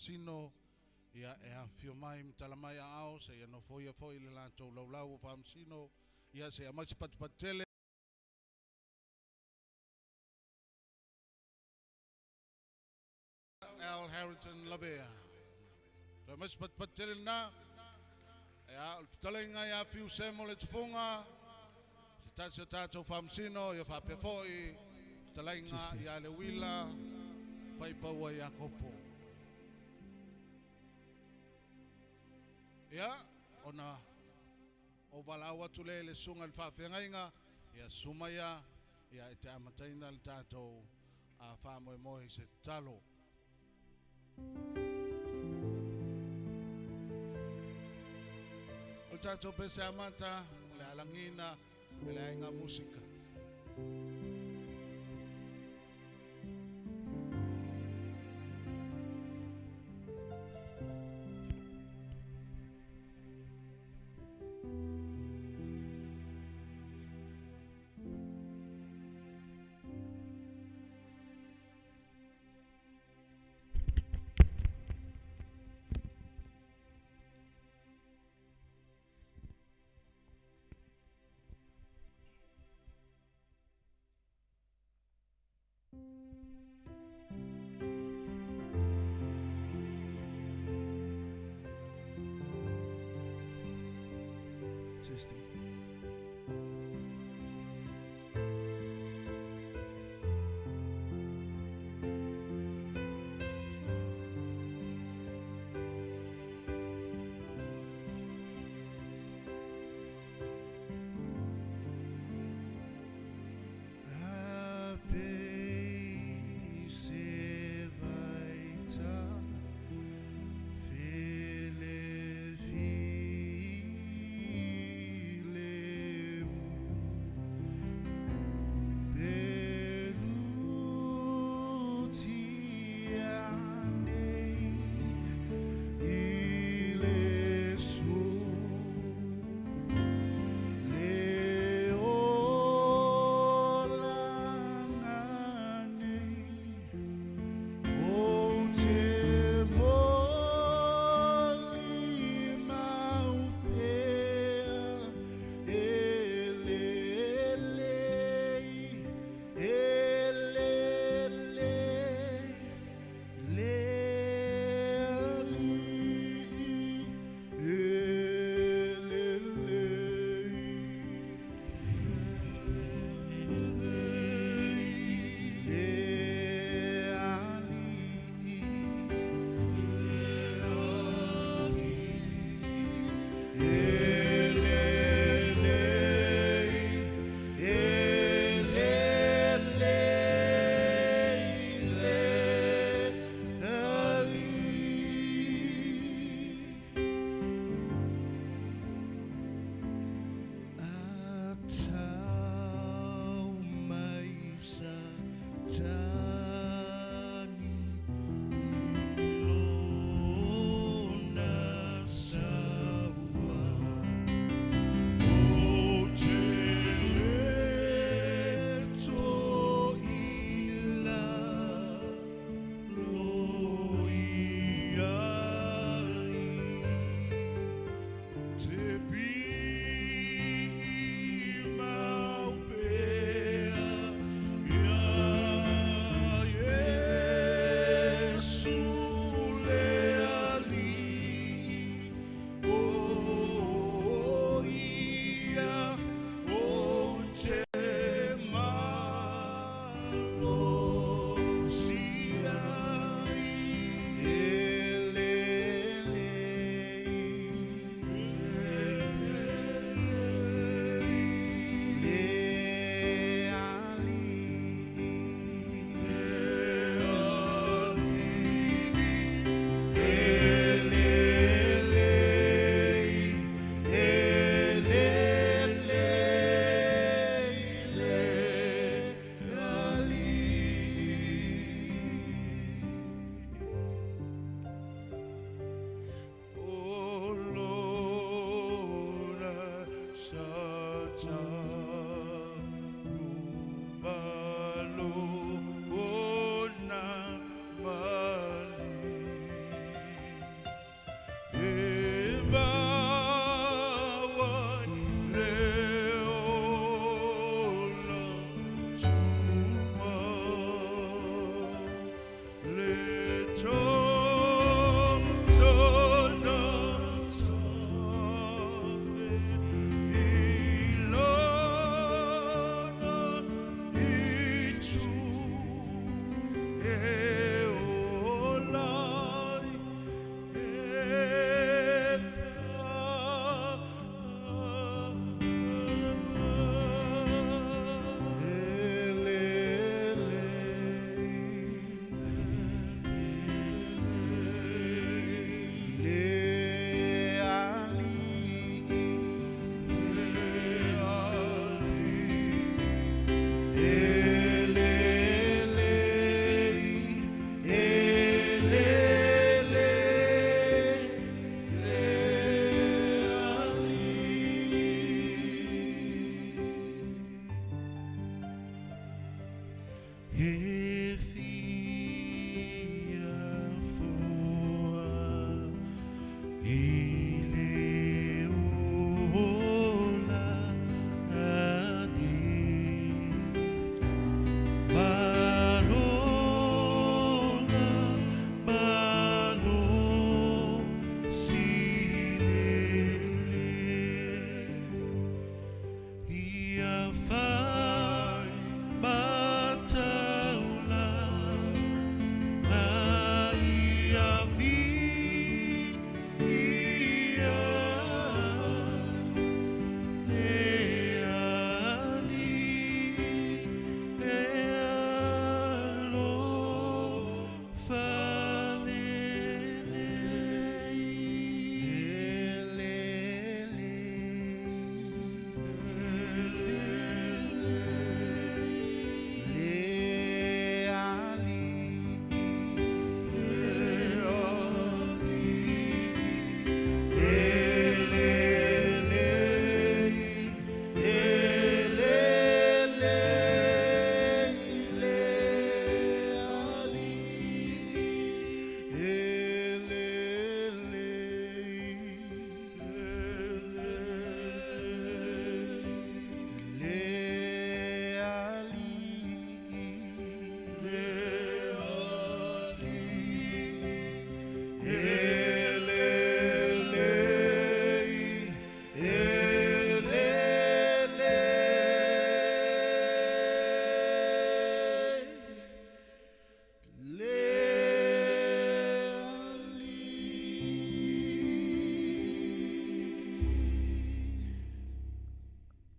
famsino ia e a fio mai mtalamai ao se ia no foi le lantou laulau famsino ia se amai patele Al Harrington Lavea. So mas patele na ia talenga ia fiu semo le tfunga se tato famsino ia fa pefoi talenga ia le wila fai paua ia kopo. Ia, ona o valaua tule le sunga le whawhengainga, ia sumaya, ia te amataina le tātou a whamoe mohi se talo. O le tātou pese amata, le alangina, le AIGA MUSIKA.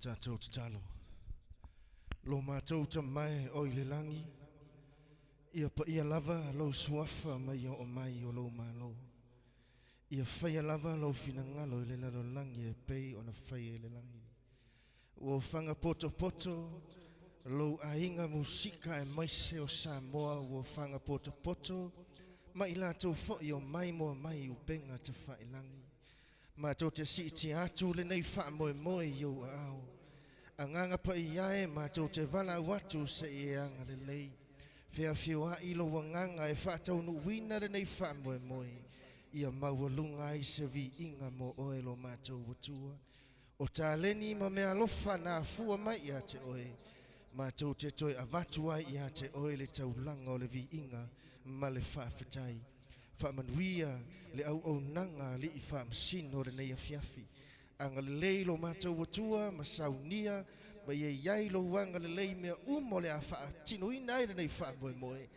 tātou te talo. Lo mātou ta mai o i le langi. Ia pa ia lava lo suafa mai o mai o lo malo. Ia whaia lava lo finangalo i le nalo langi e pei o na whaia i le langi. O whanga poto poto, lo AIGA MUSIKA e maise o Samoa, o whanga poto poto, mai lātou fōi o mai moa mai upenga te whailangi. Mātou te si te atu le nei wha moe moe iau au. Anganga pa iae mātou te vala watu se i anga le lei. Fea Fiaola ilo wanganga e whatau nu wina le nei wha moe moe. Ia maua lunga i se vi inga mo oe lo mātou watua. O tā leni ma mea lofa nā fua mai ia te oe. Mātou te toi avatua ia te oe le taulanga o le vi inga ma le whawhitai. Whamanuia le au nanga li i whamsino le nei a fiafi. Anga le leilo mātou watua, ma saunia, ma ia iai lo wanga le lei mea le a wha tino ina i le nei wha moe moe.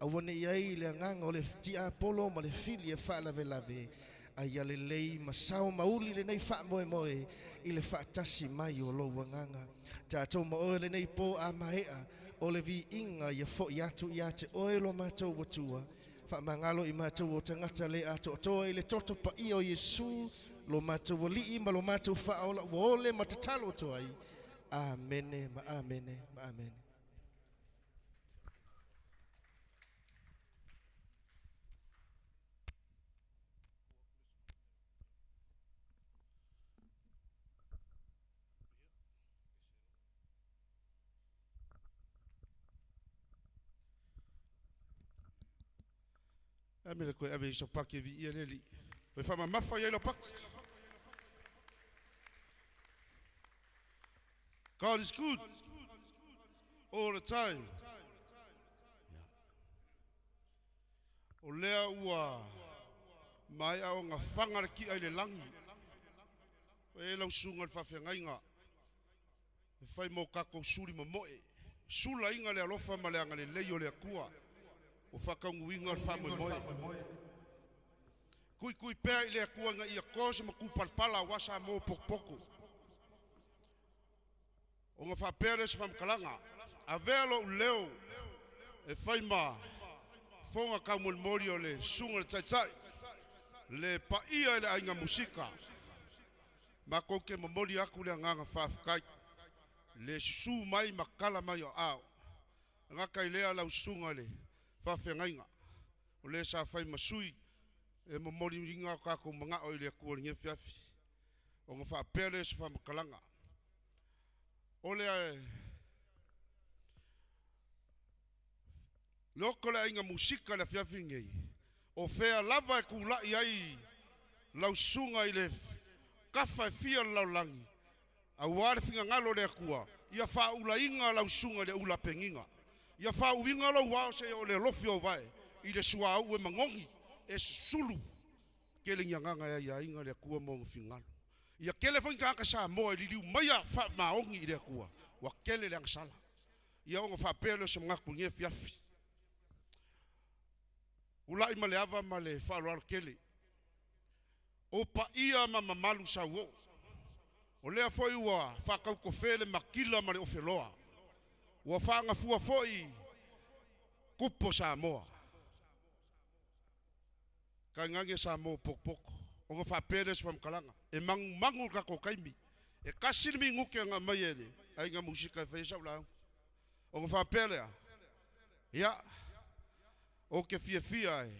Awane iai le anganga o le ti apolo ma le fili e wha lave lave. A ia le lei ma sao mauli le nei wha moe moe i le wha tasi mai o lo wanganga. Tātou ma oe le nei po a mahea o le vi inga ia fo i atu i ate oe lo mātou watua. Whamangalo i mātou o tangata le ato toa i le toto pa i o Iesu, lo mātou o lii ma lo mātou whaola o ole matatalo toa i. Amene, ma amene, ma amene. Amele koe ave iso pake vi ia leli. Koe whama mafa ia ilo pake. God is good. All the time. O lea ua mai au ngā whangara ki ai le langi. E lau sunga le whawhiangainga. E whai mo kako suri ma moe. Sula inga le alofa ma le anga le leio le akua. O whakaungu inga le whamoe moe. Kui pēr i le akua nga ia kōse ma kupalpala wasa mō pokpoko. O ngā whapere se whamkalanga. A velo u leo e whai ma whonga kaumul mori o le sunga le taitai. Le paia i le AIGA MUSIKA. Ma kouke ma mori aku le nganga whawhikai. Le su mai ma kala mai o ao. Ngaka i lea lau sunga le whawhiangainga. O le sa whai masui e mo mori ringa o kako mga o i le kua ringe fiafi. O ngā whapere se whamakalanga. O le loko le AIGA MUSIKA le fiafi ngei. O whea lava e kulai ai lau sunga i le kafa e fia lau langi. A ware finga ngalo le kua. Ia wha ula inga lau sunga le ula penginga. Ia wha uinga lau wao se o le lofi o vai. I le sua au e mangongi. E sulu. Kele nganga ia inga le kua mo ngfingalo. Ia kele fo ngaka sa mo e liu maia fa maongi i le kua. Wa kele le angsala. Ia onga fa pelo se ngaku nge fiafi. Ulai male ava male fa lo kele. O pa ia ma mamalu sa wo. O lea foi ua fa kau ko fele makila male ofeloa. Ua fa nga fua foi kupo sa moa. Ka ngange sa mo pokpoko. O nga fa peres fam kalanga. E mangu ka ko kaimi. E kasir mi nguke nga mayele. AIGA MUSIKA fa isa ula. O nga fa pelea. Ya. O ke fia e.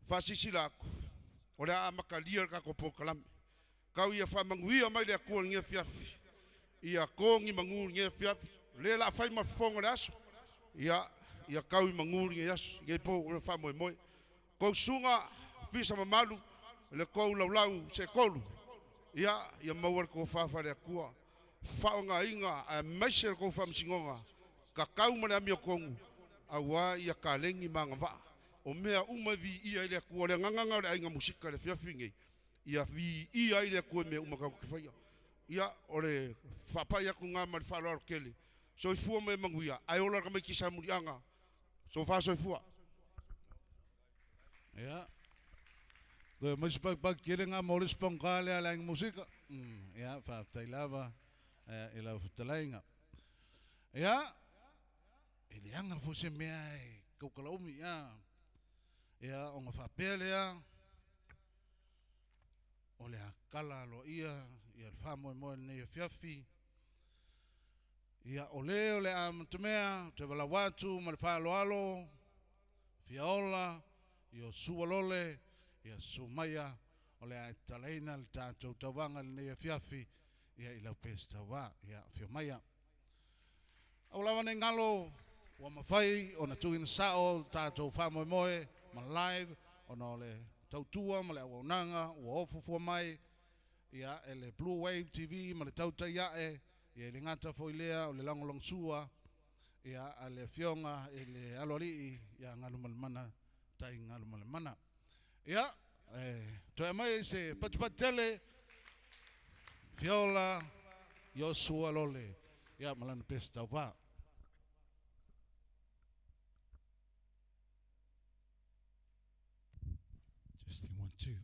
Fa sisilako. O le a makalia ka ko pokalame. Kau ia fa manguia mai le ko nge fiafi. Ia kongi mangu nge fiafi. Le la fa ma fonga le aso. Ia kau mangu nge aso. Nge po fa moe moe. Ko sunga fisa mamalu le ko lau se kolu. Ia mawar ko fa le kua. Fa nga inga a meser ko fa msingonga. Ka kau mana mi kongu. Awa ia kalengi manga va. O mea uma vi ia le kua le nganga le AIGA MUSIKA le fiafi nge. Ia vi ia ile ko me uma ka ko faia. Ia ore fa pa ia ku nga ma fa lo kele. So fu me manguia. Ai ola ka me kisa murianga. So fa so fu. Ja. Koe mas pag kire nga molis pongkale ala AIGA MUSIKA. Ja, fa tailava. I lau whatalainga. Ia, i le anga fo se mea e kaukalaumi ia. Ia o ngā whapea lea, o le akala alo ia le whamoe moe nei fiafi. Ia o le a matamea, te wala watu, ma le whaaloalo, Fiaola, Iosua Lole, ia sumaya, o le a talaina le tātou tawanga le nei fiafi, ia i lau pēs tawa, ia fiomaya. Au lawa nei ngalo, ua mawhai, o na tuina sao, tātou whamoe moe, ma live, o na le tautua, ma le awaunanga, ua ofufua mai, ia e le Bluwave TV, ma le tautai ae, ia le ngata foilea, o le langolong sua, ia a le fionga, e le alorii, ia ngalu malamana, tai ngalu malamana. Ia, toi mai se patupatele, Fiaola, Iosua Lole, ia malana pesta wa. Testing 1, 2.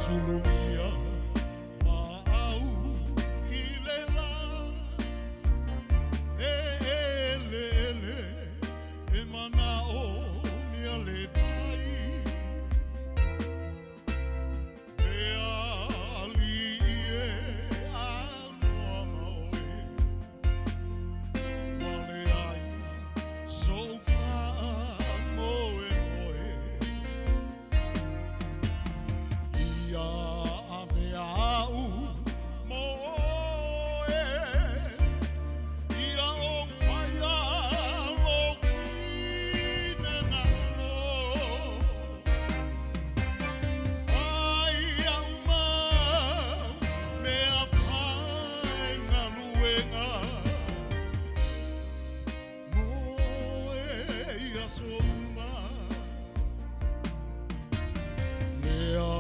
Suluia maau ilela ele e manao mia le tai e ali e anoa maoe male ai soka moe moe ia me au moe ia o whaia lo kine ngalo whaia umau mea whai ngaluenga moe ia soma mea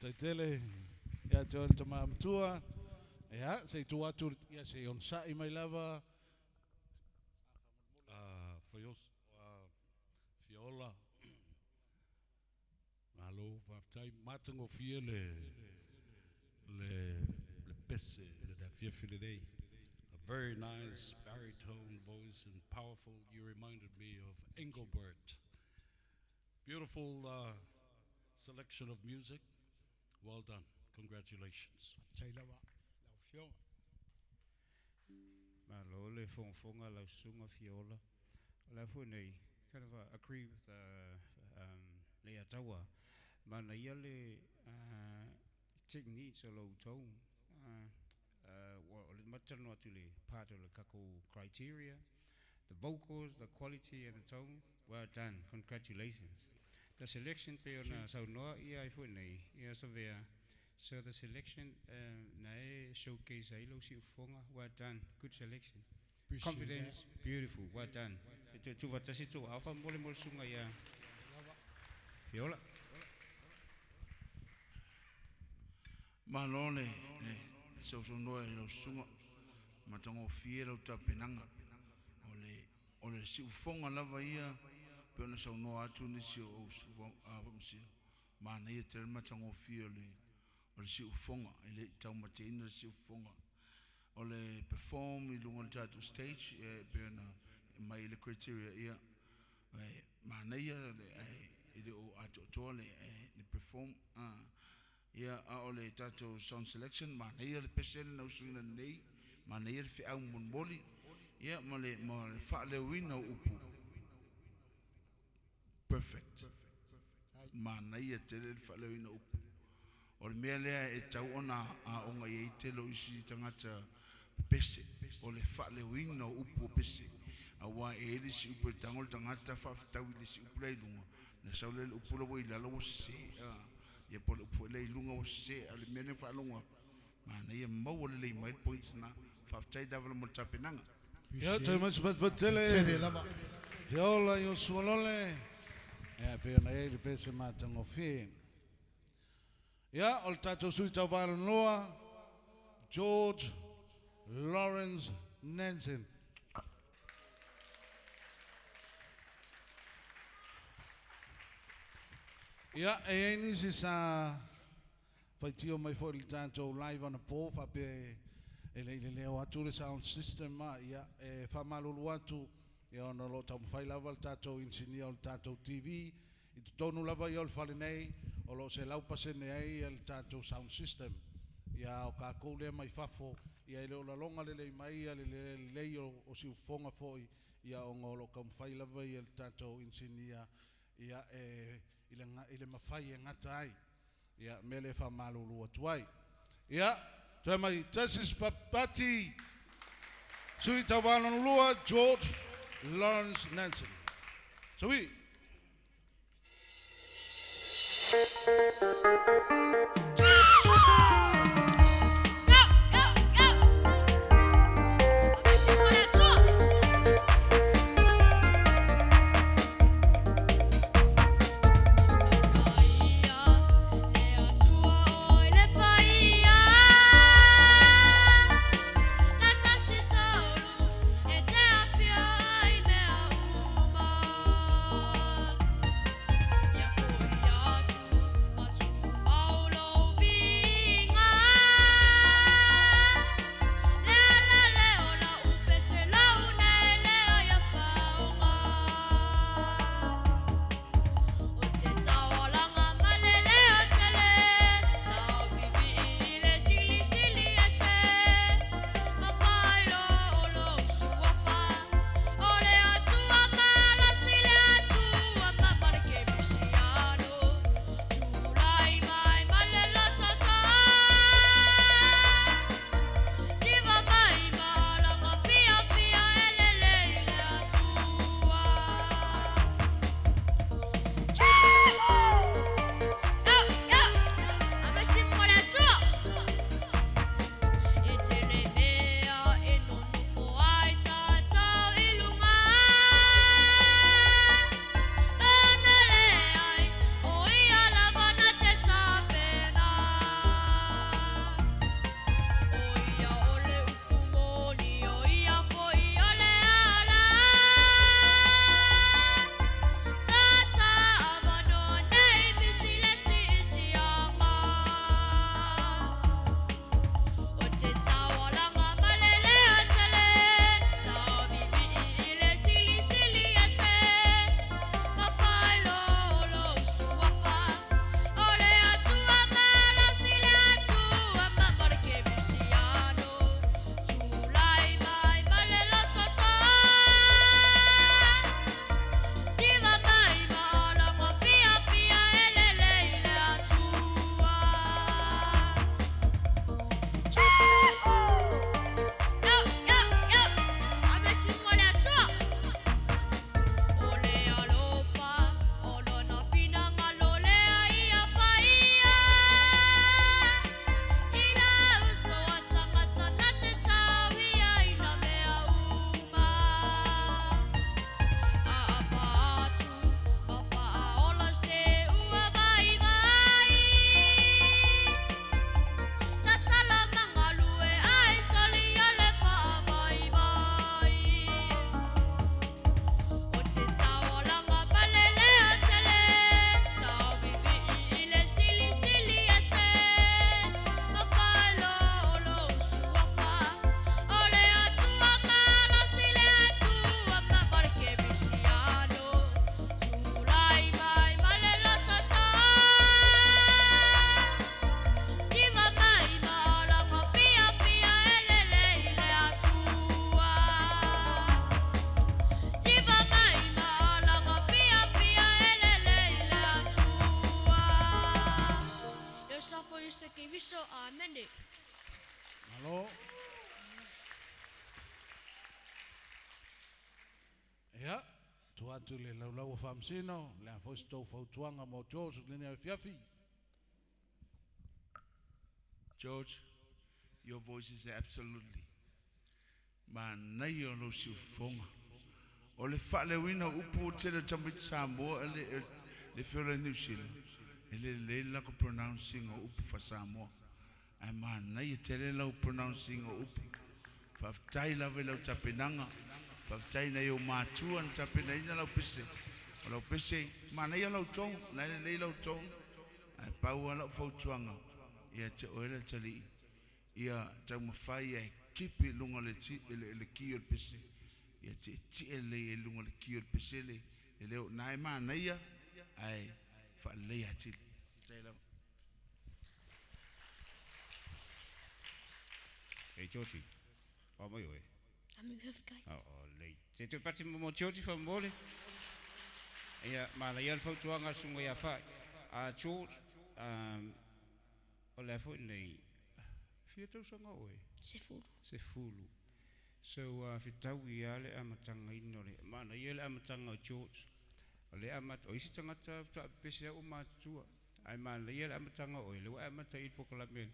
taitele ia te ole tama mtua ia se tu atu ia se on sa I mai lava Fiaola malo faftai matango fie le pese le da fie file dei. A very nice baritone voice and powerful. You reminded me of Engelbert. Beautiful selection of music. Well done. Congratulations. Ma Lole fonga lau sunga Fiaola. La funei kind of agree with Lea Tawa. Ma na ia le techniques o lau tau. O le matano atu le part o le kako criteria. The vocals, the quality and the tone. Well done. Congratulations. The selection pe ona sau noa ia I funei. Ia so vea. So the selection nae showcase ai lo si fonga. Well done. Good selection. Confidence. Beautiful. Well done. Tu vatasi tu alfa mole mole sunga ia. Fiaola. Malone so no lo sunga matango fiera o tapenanga ole si ufonga lava ia pe ona so no atu ni si o avamsi mana ia ter matango fiole ole si ufonga ile tau matina si ufonga ole perform I lunga tatu stage pe ona mai ile criteria ia mana ia ile o atu tole ni perform ia ole tato sound selection mana ia le pesel na usuna nei mana ia fi au monboli ia mole fa le wina upu perfect mana ia tele fa le wina upu o mele tau ona onga ia telo isi tangata pese ole fa le wina upu pese awa ele si upu tangol tangata fa tau le si upu le lunga na saule upu lo ila lo se ia pole pole lunga o se ale mene fa lunga mana ia mau le mai points na fa tai davel mo tapenanga ia te mas patele Fiaola Iosua Lole ia pe ona ele pese matango fi ia ol tato sui tavaro noa George Lawrence Nansen. Ja, en is faitio mai for il tanto live on a po fa pe le ature sound system ma ia fa malulu atu ia ono lo tam fai lava il tato insinia il tato TV I tonu lava io il fale nei o lo se lau pasene ai il tato sound system ia o ka kole mai fafo ia le la longa le mai le o si fonga foi ia o ngolo kam fai lava il tato insinia ia ile mafai ngata ai ia mele fa malulu atuai ia te mai tesis papati sui tawano lua George Lawrence Nansen so we Paulo amen. Malo. Ia, tuatu le laulau o whamsino, le a fwis tau fautuanga mo George, le nea fiafi. George, your voice is absolutely. Man, na yo lo si fonga. O le fale wina upu te le tamit Samoa le fere New Zealand. Le la ko pronouncing o upu fa Samoa. Ai man, na ye tele la pronouncing o upu. Fa tai la vela tapenanga. Fa tai na yo matua na tapenanga la pese. O la pese, man na yo lo tong, na le lo tong. Ai pau ala fautuanga. Ia te oela tali. Ia tau mawhai ai kipi lunga le ti le kio pese. Ia te ti le lunga le kio pese le leo nai ma naia ai fa le ati. Hey Georgie, wat mooi hoor. I'm in Hufkai. Oh, nee. Zit u pati mo Georgie van Mole? Ja, maar na jel foto anga sungo ya fa. George, ole fo nei. Fieto sanga oe. Sefulu. So fitau ia le amatanga inole. Ma na jel amatanga George. Ole amat oisi tanga ta pese o matua. Ai ma na jel amatanga oe. Le amata il pokolamen.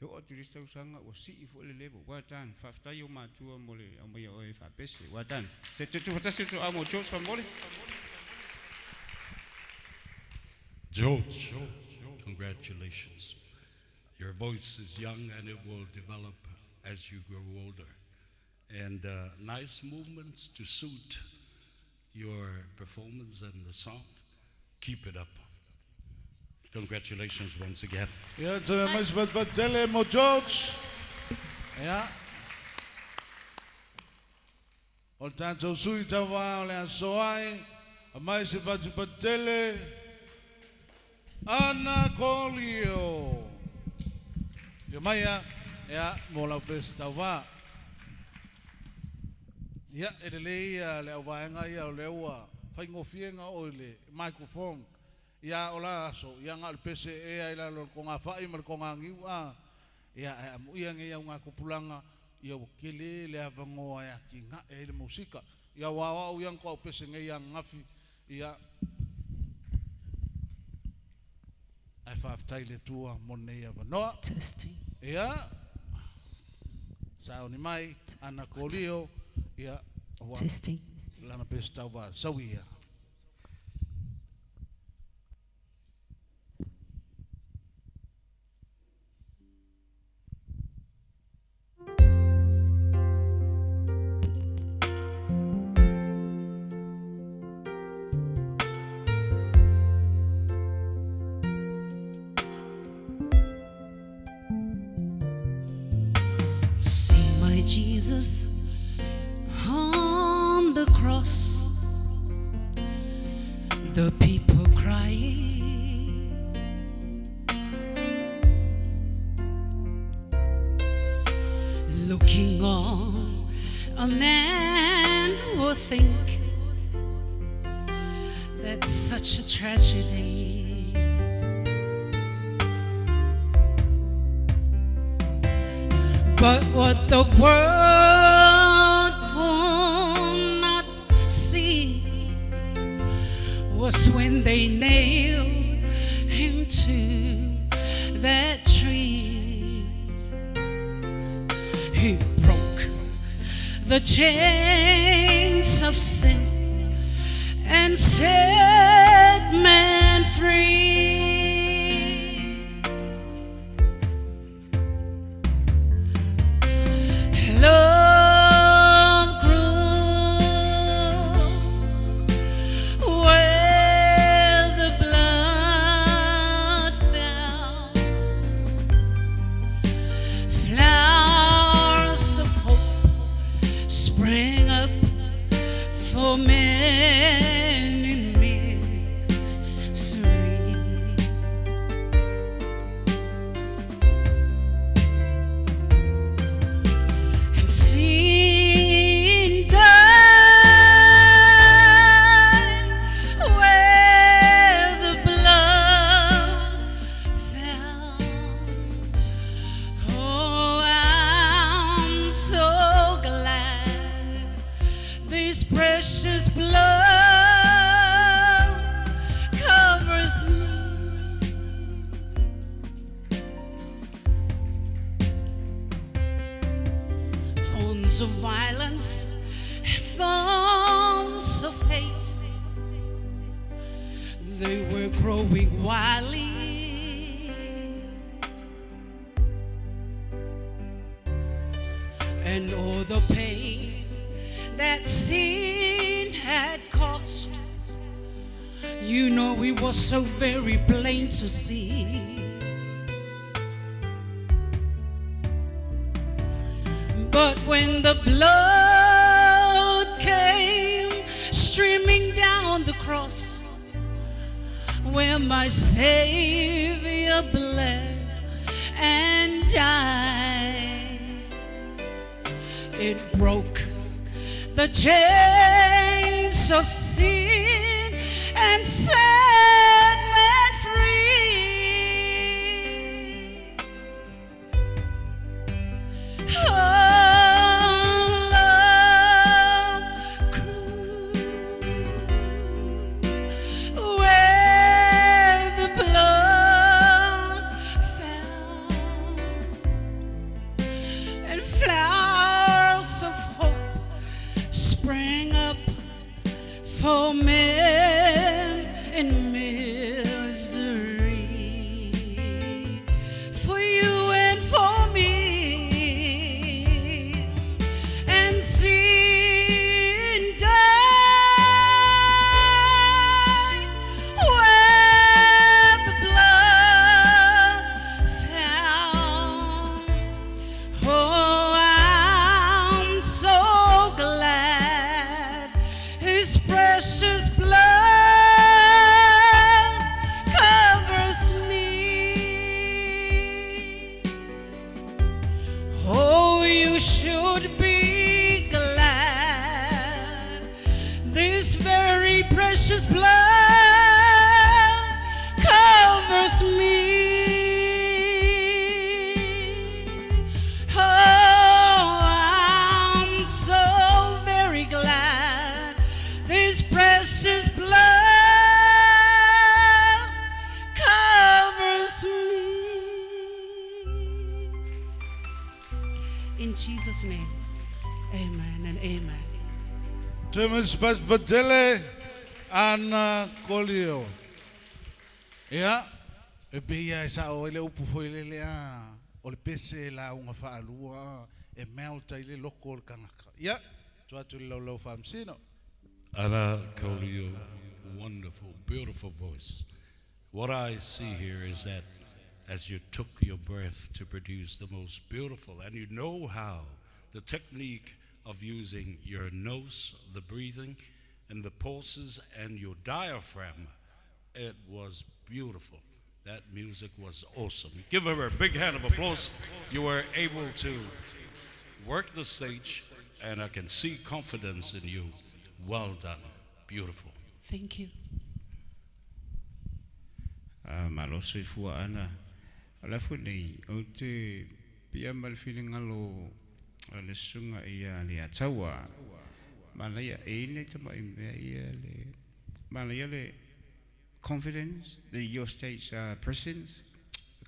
Yo o turista usanga o si fo le level. Watan fafta yo matua mole o mai o fa pese. Watan. Te fatasi to amo George van Mole. George, congratulations. Your voice is young and it will develop as you grow older. And nice movements to suit your performance and the song. Keep it up. Congratulations once again. Ia, te mais wat tele mo George. Ia. O tanto sui tawa o le asoai. A mai se wat tele. Ana Kolio. Fia maia, ia, mo lau pes tawa. Ia, le au vaenga ia o le ua. Whaingofienga o le microphone. Ia o la aso, ia ngā pese e ai la lo ko ngā whai mar ko ngā ngiu a. Ia ia nge ia ngā kupulanga. Ia o kele le avangoa ia ki ngā e le musika. Ia wawa o iang ko pese nge ia ngafi. Ia ai whaftai le tua mone ia wanoa. Testing. Ia saoni mai, ana Kolio. Ia Testing. lana pese tau wa sawia. Jesus on the cross, the people crying, looking on a man would think that's such a tragedy. But what the world could not see was when they nailed him to that tree. He broke the chains of sin and set man free. Sounds of violence, thorns of hate, they were growing wildly, and all the pain that sin had caused, you know, it was so very plain to see. But when the blood came streaming down the cross, where my Savior bled and died, it broke the chains of sin and set men free. Oh, for men in misery, for you and for me, and sin died where the blood found. Oh, I'm so glad His precious blood covers me. Oh, you should be glad. This very precious blood covers me. Oh, I'm so very glad. This precious blood covers me. In Jesus' name, amen and amen. Tumis Patele and Kolio. Yeah, e bia sa o ile upu foi le a o le pese la unga faalua e melta ile loko kanaka. Yeah, tuatu lo famsino. Hala, Kolio, wonderful, beautiful voice. What I see here is that as you took your breath to produce the most beautiful, and you know how, the technique of using your nose, the breathing, and the pulses, and your diaphragm, it was beautiful. That music was awesome. Give her a big hand of applause. You were able to work the stage, and I can see confidence in you. Well done. Beautiful. Thank you. Maloso I fua ana. Alafu nei o te pia malfilinga lo le sunga ia le atawa. Malaya e ne tama ia le malaya le confidence, your stage presence,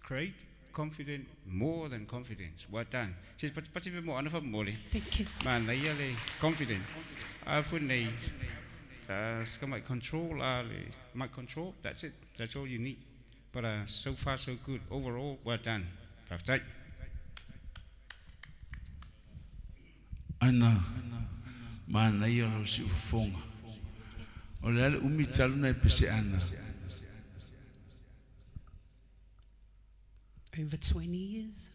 great, confident, more than confidence. Well done. She's pati mo ana fa mole. Thank you. Malaya le confident. Alafu nei might control, might control. That's it. That's all you need. But so far so good. Overall, well done. Perfect. Ana mana ia lo si ufonga. O le ale umi talu na pese ana. Over 20 years.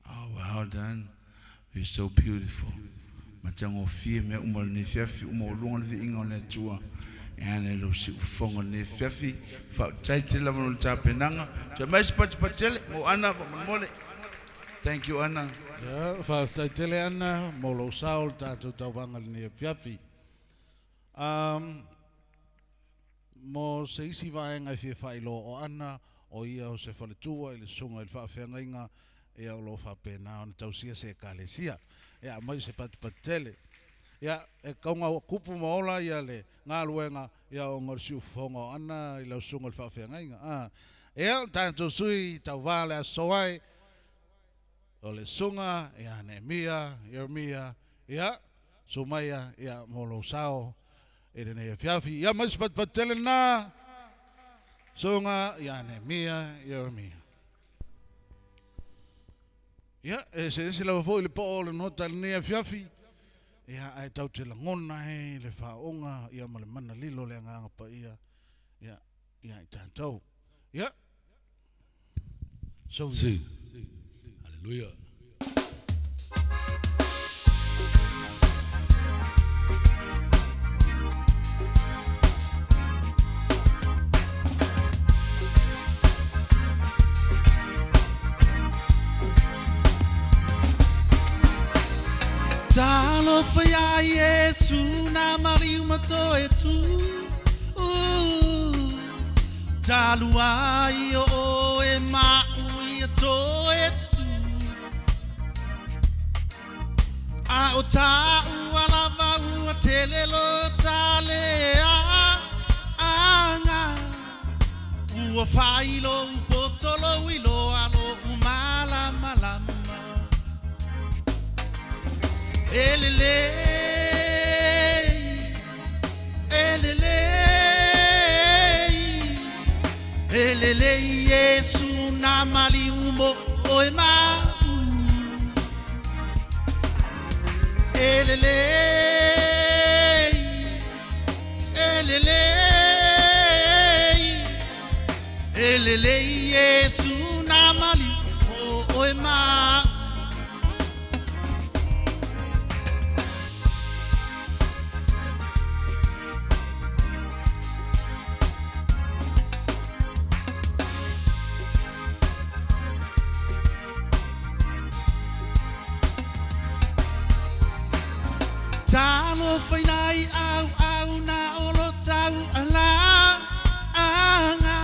Oh, well done. You're so beautiful. Matango fie me umal ne fiafi umal longa le inga le tua. Ane lo si ufonga ne fiafi fa taite la mo tapenanga. Ja mais patele mo ana mole. Thank you Anna. Yeah, fa taitele ana mo lo saul tatu tawanga ne fiafi. Mo se isi vaenga fie failo o ana o ia o se faletua i le sunga i le whaafeangainga e au lo whapena o na tausia se kalesia. Ia mai se patele. Ia e kaunga kupu maola ia le ngā luenga ia o ngorsiu whonga ana i lau sunga i le whaafeangainga. Ia tātou sui tau vāle a soai o le sunga ia Nehemia, Jeremia Ia, so mai ia molo sao e ne fiafi. Ia mas patele na. So nga ia ne mia Jeremia. Ia, se la fo le po le nota ne fiafi. Ia ai tau te langona he le faonga ia male mana lilo le nganga pa ia. Ia i tātou. Ia. So Si. Hallelujah. Talo faya Yesu na mariuma to etu. Talo ai o e mau I to etu. A o ta u alava u telelo tale anga. U failo u potolo wilo alo umala malama. Elele, elele, elele, Yesu na mali umo oema. Elele, elele, elele, Yesu na mali oema. Talo whainai au na olo tau ala anga.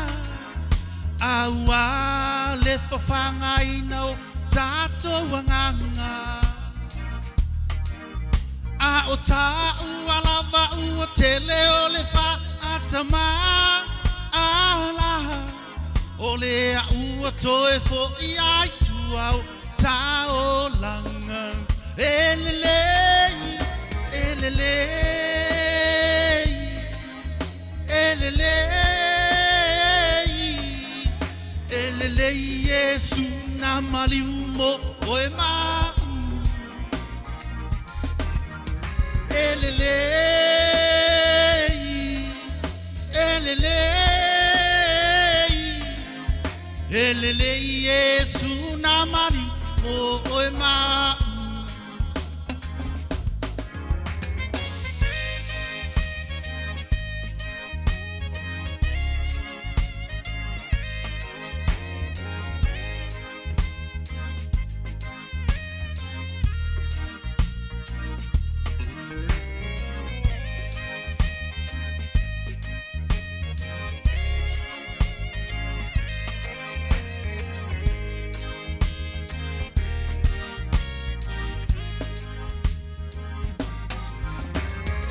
Au a le whawhangai nau tātou anganga. A o tāu alawa ua te leo le wha atama ala. O le a ua toe fo I ai tu au tāo langa. Elelei. Elele, elele, elele, Yesu na mali umo oema. Elele, elele, elele, Yesu na mali oema.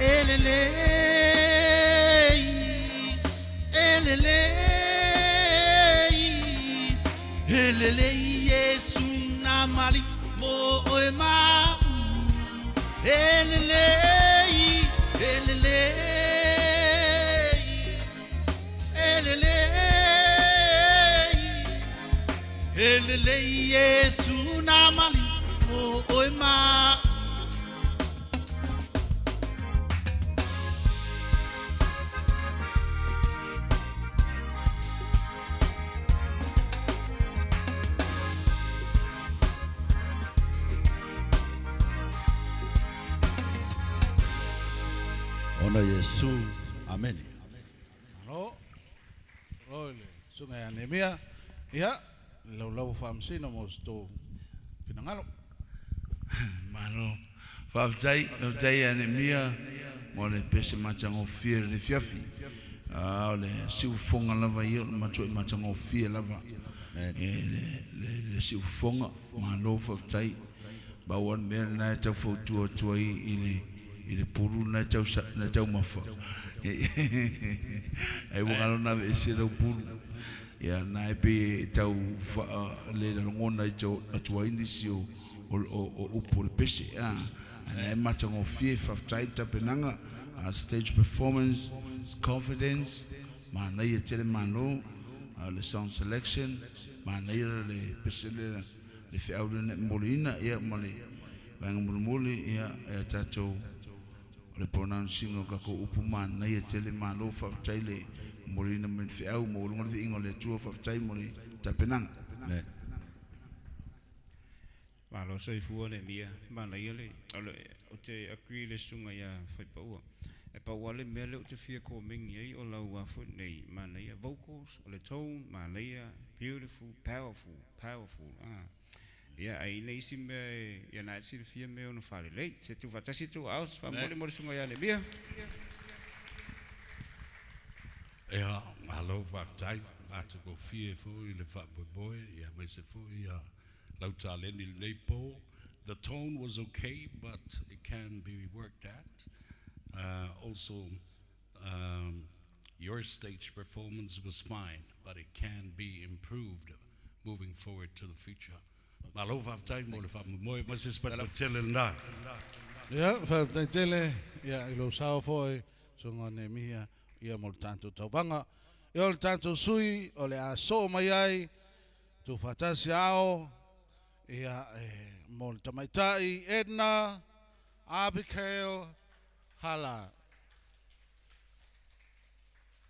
Elele, elele, elele, Yesu na mali oema. Elele, elele, elele, elele, Yesu na mali oema. Ona Yesu. Amen. Alo. Lole. Sunga ya nemia. Ia. Lau famsina mo sto finangalo. Mano. Faftai ane mia. Mo le pese machango fie le fiafi. Le siu fonga lava ia macho machango fie lava. Le siu fonga malo faftai. Bawan mer na ta fotu tuai ile puru na chau mafa. Ai wangalo na ese do puru. Ya na pe tau le ngona chau atua indisio o upol pese And matango fie whaftai tapenanga, stage performance, confidence, mana ia tele mano, le sound selection, mana ia le pesele le Fiaola ne molina ia mole, vanga mole ia tato le pronouncing o kako upu mana ia tele mano whaftai le molina men Fiaola mo lunga le ingo le tua whaftai mole tapenanga. Malo sai fuane mia, mana ia le, o te agree le sunga ia whai paua. E pa wale mele o te fia ko mingi ei o lau wafu nei mana ia vocals, o le tone, mana ia beautiful, powerful. Ia ai nei si me, ia nai si le fia me o no whare lei, se tu fatasi tu aus, wha mole sunga ia le mia. Ia, malo whaktai, ata ko fie fui le whapoi, ia me se fui lau tā leni le neipo. The tone was okay, but it can be worked at. Also, your stage performance was fine, but it can be improved moving forward to the future. Malo whaftai mo le whapamoe, ma se spat patele na. Ia, whaftai tele, ia ilo sao foi, sunga ne mia, ia mo le tanto taupanga. Ia le tanto sui, o le a so mai ai, tu whatasi ao, ia mo le tamaitai, Edna, Abigail, Hala.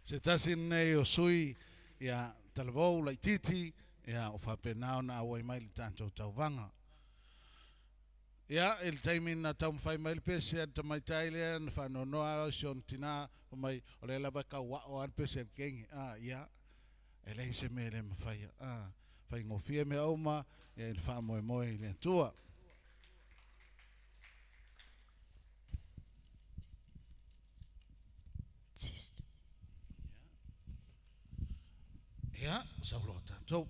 Se tasi nei o sui, ia talavou lai titi, ia o whapenao na awai mai le tanto tauvanga. Ia, il taimin na tau mwhai mai le pese at tamaitai lea, na whanonoa o sion tina, o mai o le lava ka wao al pese at kengi. Ia, e lei se me le mawhai. Whai ngofia me auma, ia il wha moe moe le tua. Ia, saulo tātou.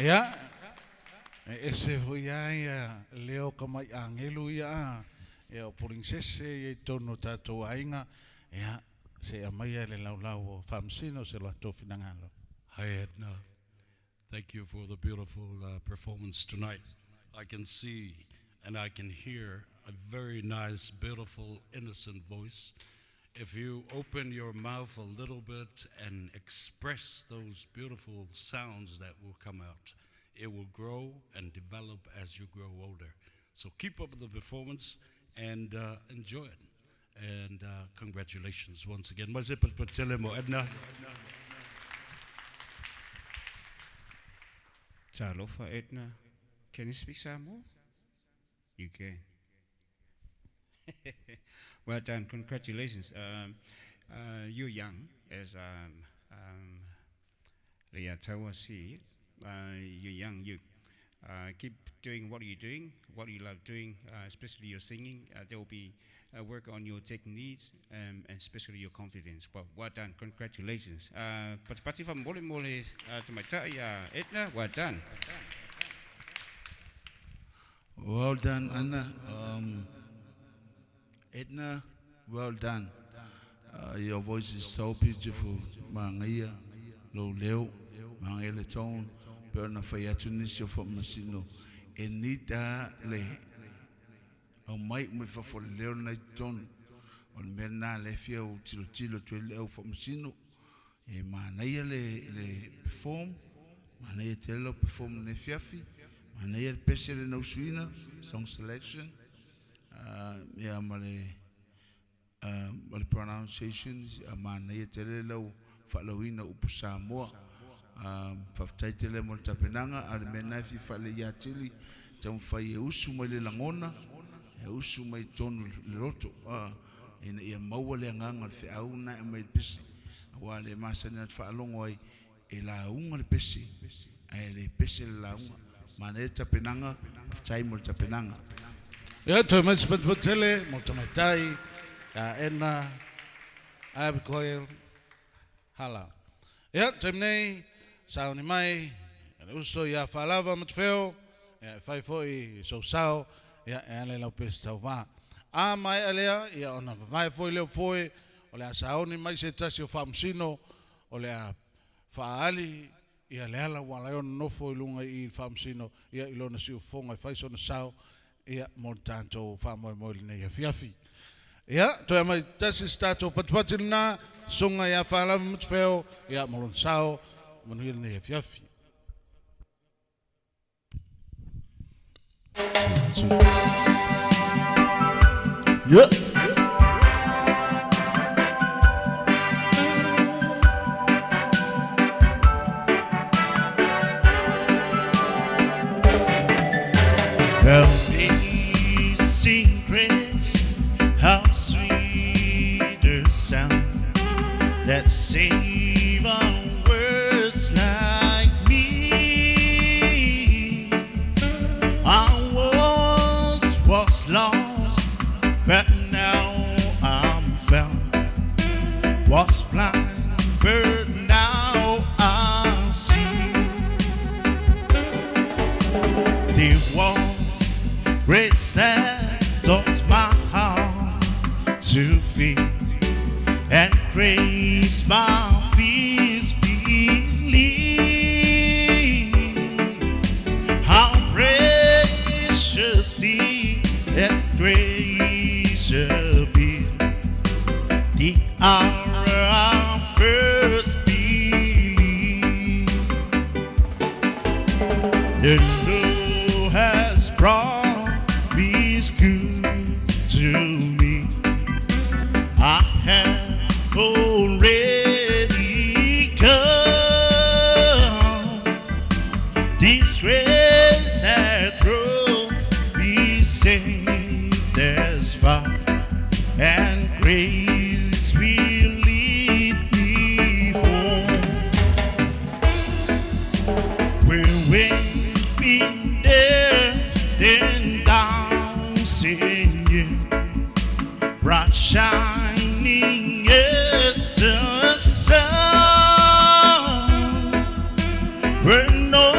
Ia, e se hui ia leo kamai angelu ia, ia o prinsese ia tono tatou ainga, ia se amai le laulau o whamsino se loa tofi nangalo. Hi, Edna. Thank you for the beautiful performance tonight. I can see and I can hear a very nice, beautiful, innocent voice. If you open your mouth a little bit and express those beautiful sounds that will come out, it will grow and develop as you grow older. So keep up the performance and enjoy it. And congratulations once again. Mazipet Patelemo, Edna. Talofa, Edna. Can you speak some more? You can. Well done, congratulations. You're young, as Leah Tawa said. You're young, you keep doing what you're doing, what you love doing, especially your singing. There will be work on your techniques and especially your confidence. Well done, congratulations. Pati fa mole to my Edna, well done. Well done, Anna. Edna, well done. Your voice is so beautiful. Mangia, lo leo, mangele tone, perna fayatunisio for masino. Enita le. O mai me fa for leo na tone. On merna le fio tilo to leo for masino. E manaya le perform. Manaya telo perform ne fiafi. Manaya pesere no suina song selection. Yeah, my pronunciations, manaya tele lo falowina upusamoa. Faftaitele moltapenanga armena fi fale yatili tam faye usu le langona usu mai tonu loto ina ia mawale nganga fi auna mai pisi wale masana fa alongoi ela unga le pisi ele pisi la unga maneta penanga ftai moltapenanga. Ia toi Mazipet Patele, Motomatai, Edna, Abigail, Hala. Ia toi nei, sauni mai, uso ia whalava Matafeo, ia whai foi so sao, ia ele lau pesi tau wā. A mai alea, ia ona vai foi leo foi, o lea sauni mai se tasi o whamsino, o lea whaali, ia leala wala ona nofo ilunga I whamsino, ia ilona si ufonga, whai so na sao, ia mo tanto famo mo nei fiafi ia to mai tasi stato patpatina sunga ia fala Matafeo ia mo sao mo nei fiafi. Yeah. Amazing grace, how sweet the sound that save on words like me. I was lost, but now I'm found. Was blind, but now I see. There was grace that taught my heart to feel, and grace my fears believe. How precious that grace appeared the hour I first believed. The Lord has brought peace good to me. I have already come. This grace has brought me safe as far, and grace will lead me home. We're waiting there, then down singing, bright shining as the sun. Where no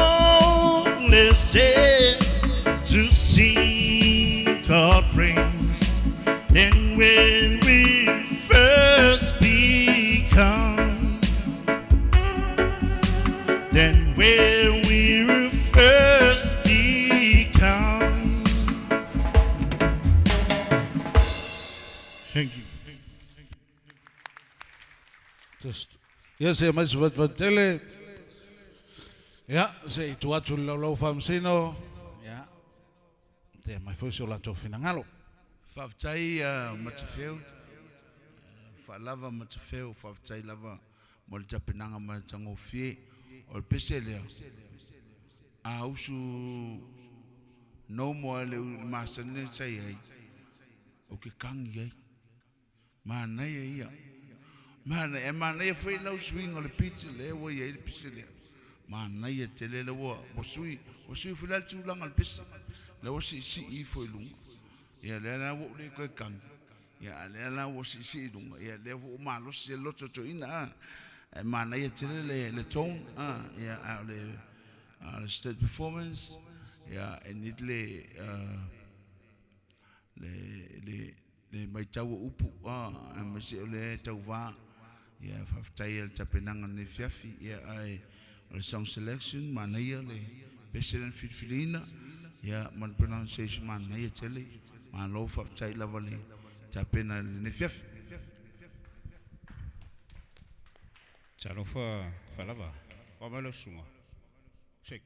than where we were first become. Thank you. Just yes, mas wat tele. Ja, se itu atu lo famsino. Ja. Te mai foi so la to finangalo. Whaftai Matafeo, whalava Matafeo, whaftai lava mo le tapenanga ma tango fie o le pese lea. A usu no mo le masane sai ai. O ke kangi ai. Mana ia. Mana ia foi no swing o le pizza le o ia le pese lea. Mana ia te le wo sui fulal tu langa le pese. Le o si I foi lungo. Ya le na wo le ko kang ya le na wo si dunga ya le wo ma lo se lo to ina ma na ye tele le tone ya le stage performance ya en it le mai tau upu ma se le tau va ya faftai el tapenanga ne fiafi ya ai le song selection ma na ye le president filina ya man pronunciation ma na ye tele ma lo fa tai la vale tapena ne fiaf Chalo fa lava. O malo sunga. Check.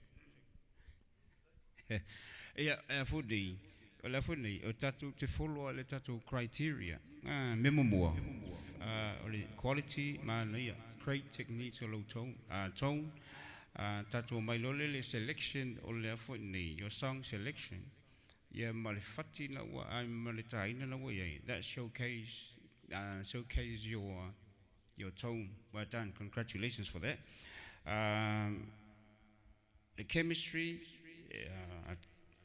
Fudi. Ola fudi o tatu te follow le tatu criteria. Memo mo. Quality ma na great techniques o lo tone. Tone. Tatu mai Lole le selection o le fudi your song selection. Yeah, malifati na wa malitaina na wa that showcase your tone. Well done. Congratulations for that. The chemistry,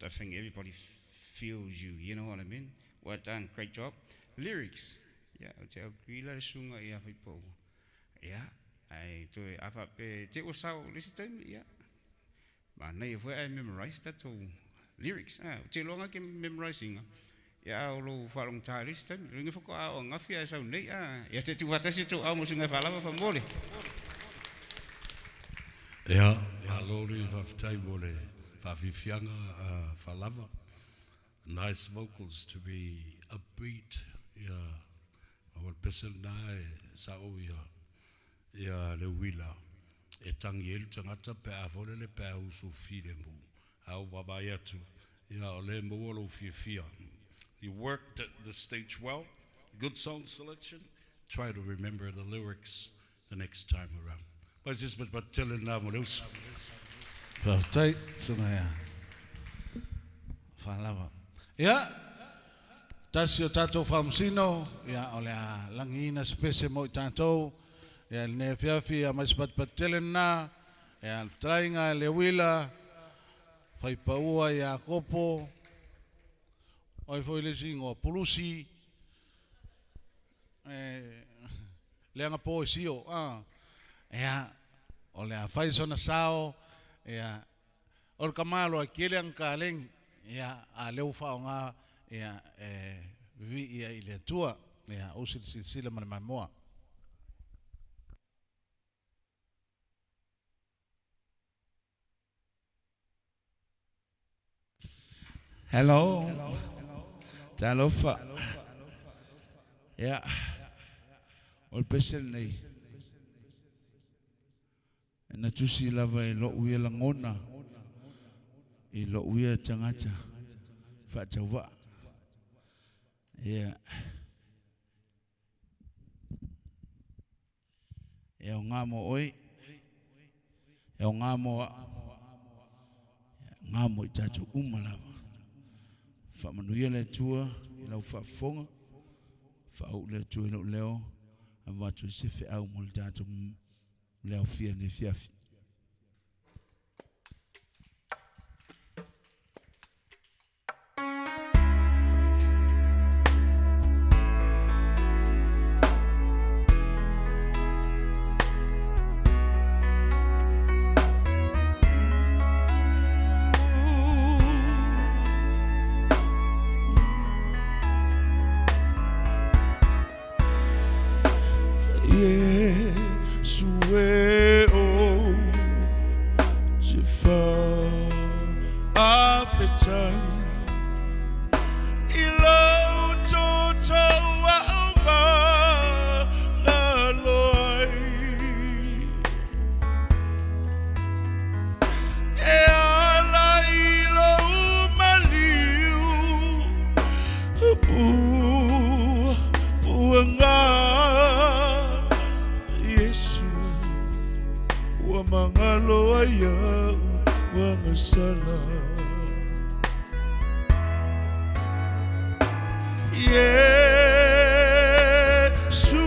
I think everybody feels you. You know what I mean? Well done. Great job. Lyrics, yeah. Tell grila sunga ya people. Yeah, I do. I've te usau this time. Yeah, but now if I memorize that all. Lyrics, te longa ke memorizing. Ya lo falong taris tan, ringi foko a ngafia sa nei ya te tu watasi tu a mo singa fala fa mole. Ja, Lole whaftai mole whafifianga whalava. Nice vocals to be upbeat. Ja, awal pesen nai sa o ya le wila. E tangi elu tangata pe a vole le pe a usu file mu. Au wabayatu. Ja, ole mo fia. You worked at the stage well. Good song selection. Try to remember the lyrics the next time around. But this but telling now molos. Whaftai sunga ya. Whalava. Ja. Tasio tato famsino. Ja, ole a langina spese mo tato. Ja, ne fiafi a mais pat telen na. Ja, trainga le wila. Fai paua ya kopo. Oi foi le singo pulusi. Leanga poesio. Ja, ole a fai sona sao. Ja, ol kamalo a kieleang kaleng. Ja, a leu faonga. Ja, vi ia ile tua. Ja, usil sila mana moa. hello talofa ya ol pesel nei na tusi lava e lo uia langona e lo uia tangata fa tawa ya e ngamo oi e ngamo tatu umalava fa manuia le tua i lau fa fonga fa au le tua no leo ava tu se fe au mo tatu leo fia ne fiafi time. Ilo toto wa ngaloi. E ala ilo maliu buanga Yesu wa mangalo ayau wa ngasala. Yesu,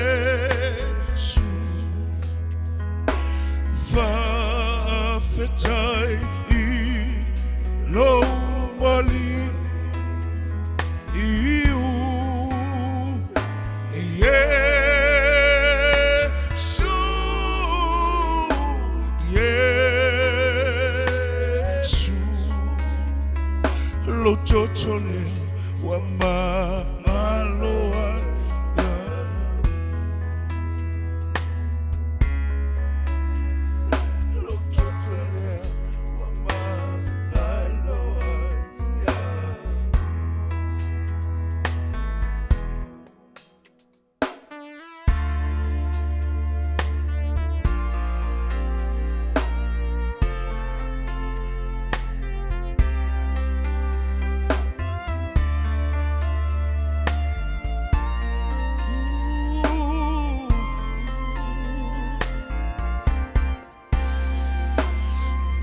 Yesu, fafetai lo mali iu. Yesu, Yesu, lo totole wa maloa ya. Lo totole wa maloa ya.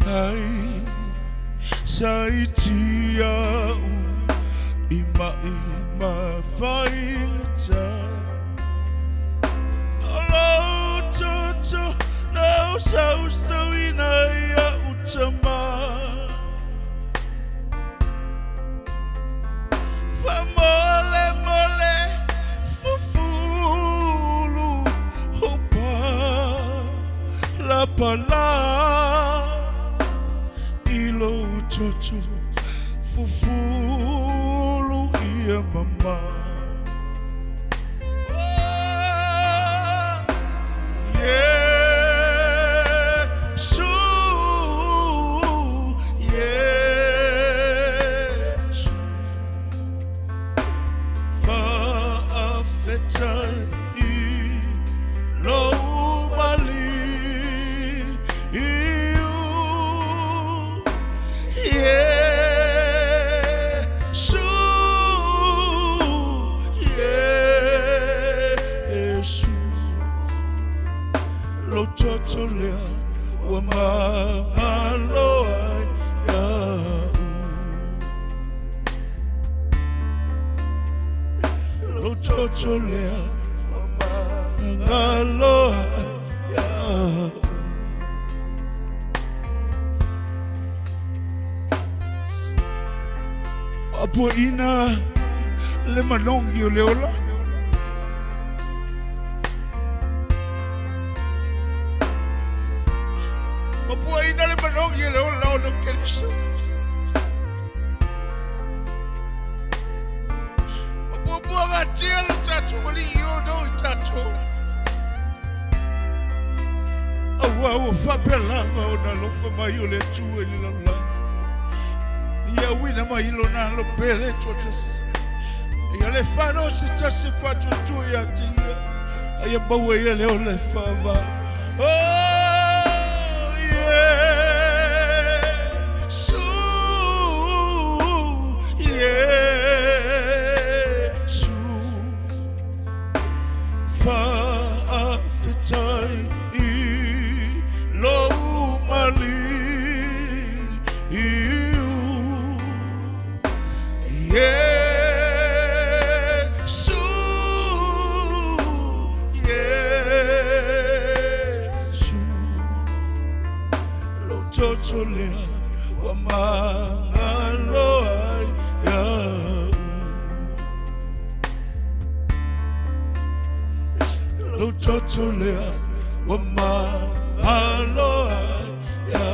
Ai saitia ima fainta. Olo toto no so ina ya utama. Fa mole fufulu hopa la pala. Ilo toto fufulu ia mama. Yesu, Yesu, faafetai lo mali iu. Yesu, Yesu, lo totolea wa mangaloa ya. Lo totolea wa mangaloa ya. Apo ina le malongi o leola. Apo ina le malongi o leola o no kelso. Apo agatia lo tato mali o no tato. Awa o fapelava o na lofa mai o le tue li la. Ya wina mahilo na lo pele totes. Ya le fano se tase fatu tu ya tia. Ya bawe ya le ole fava. Oh Yesu, Yesu, faafetai lo mali. Yesu, Yesu, lo totolea wa mangaloa ya. Lo totolea wa mangaloa ya.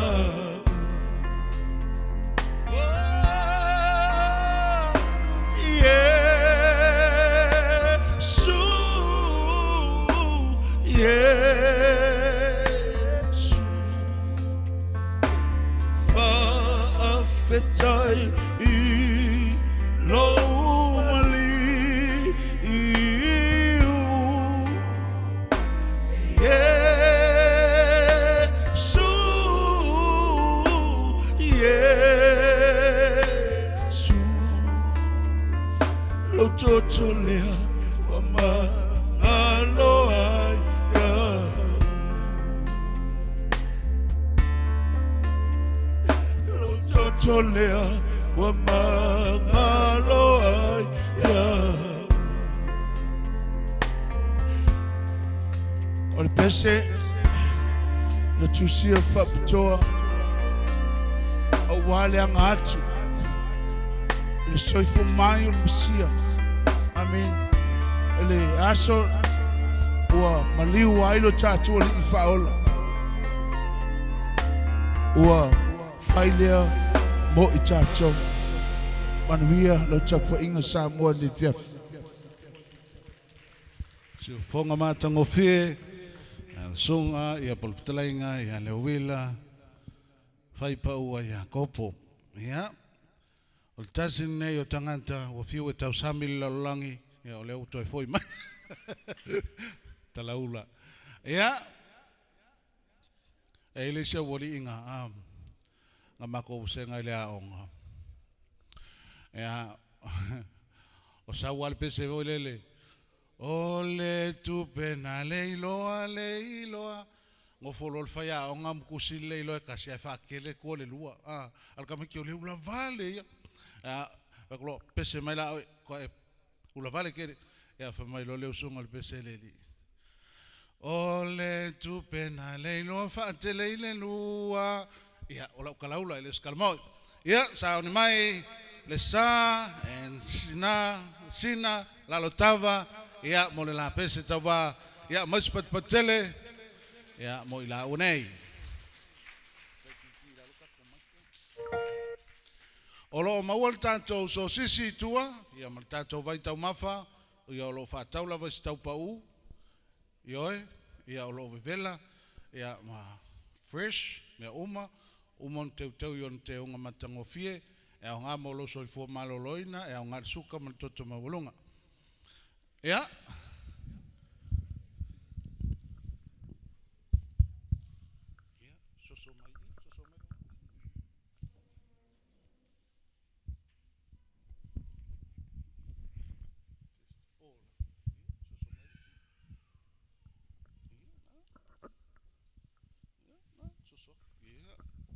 Yesu, petai I lo mali iu Yesu Yesu lo toto lea wa ma aloha ya lo toto lea wa ma aloha ya o le pese na tusia whapitoa a wale anga atu le soifo mai o le Mesia amen le aso ua maliu ailo tātua li I Fiaola ua whailea mo I tātou manuia lo tapa inga sa mua ni tiaf Siu fonga mātango fie, sunga, ia polputalainga, ia lewila, whaipa ua ia kopo. Ia, o le tasi nei o tangata, o fiu e tau samili lalolangi, ia o leo toi foi mai. Talaula. Ia, e ile sia wali inga, nga mako usenga ile aonga. Ia, o sa wale pese vo ilele, Ole tu pena leiloa ngo folol faya o ngam kusil leilo ka sia fa kele ko le lua al kam ki o le ula vale ya ko pese mai la ko ula vale ke ya fa mai lo le usunga le pese leli ole tu pena leilo fa te leile lua ya ola kalaula le skalmo ya sa ni mai le sa en sina la lotava ia mo le la pese tawa ia mas patele ia mo ila unei olo mawal tanto so sisi tua ia mal tanto vai tau mafa ia lo fa taula vai tau pau ioe ia lo vela ia ma fresh me uma teu yon te unga matango fie e nga mo lo so fo maloloina e nga suka man toto mawulunga Ja.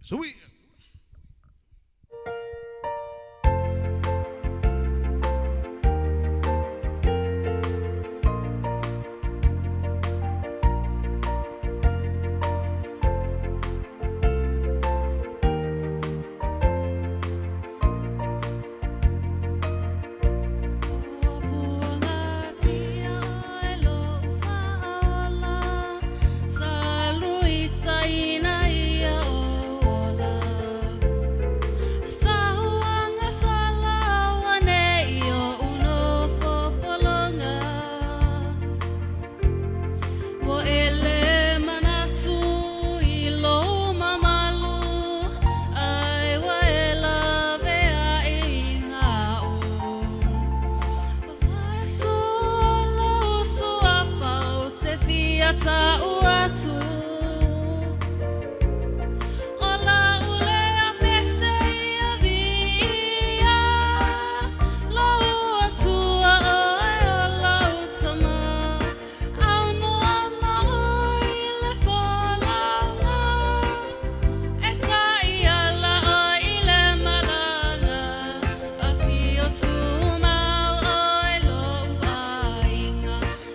Sweet.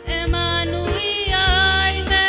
Emanuia, me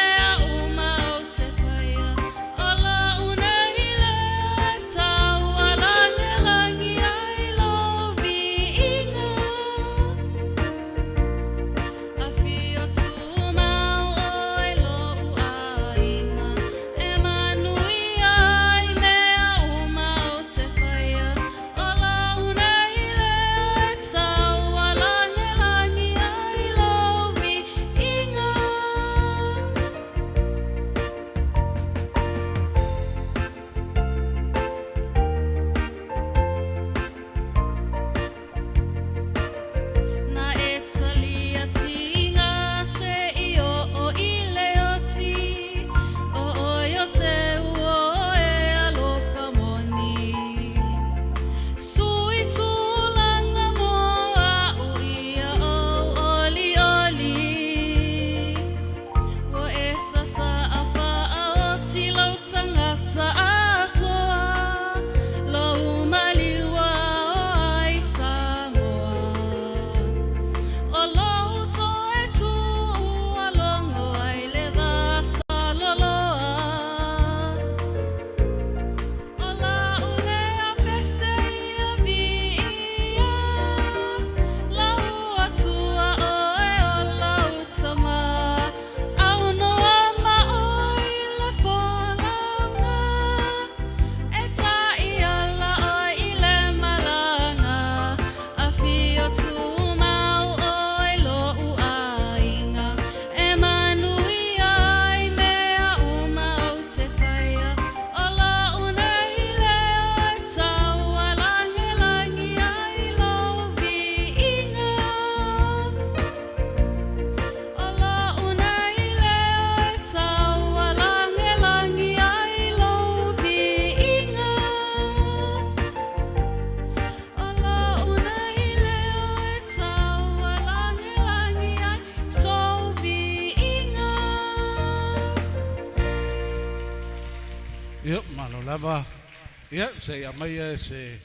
Ia, malo lava. Ia, se ia mai se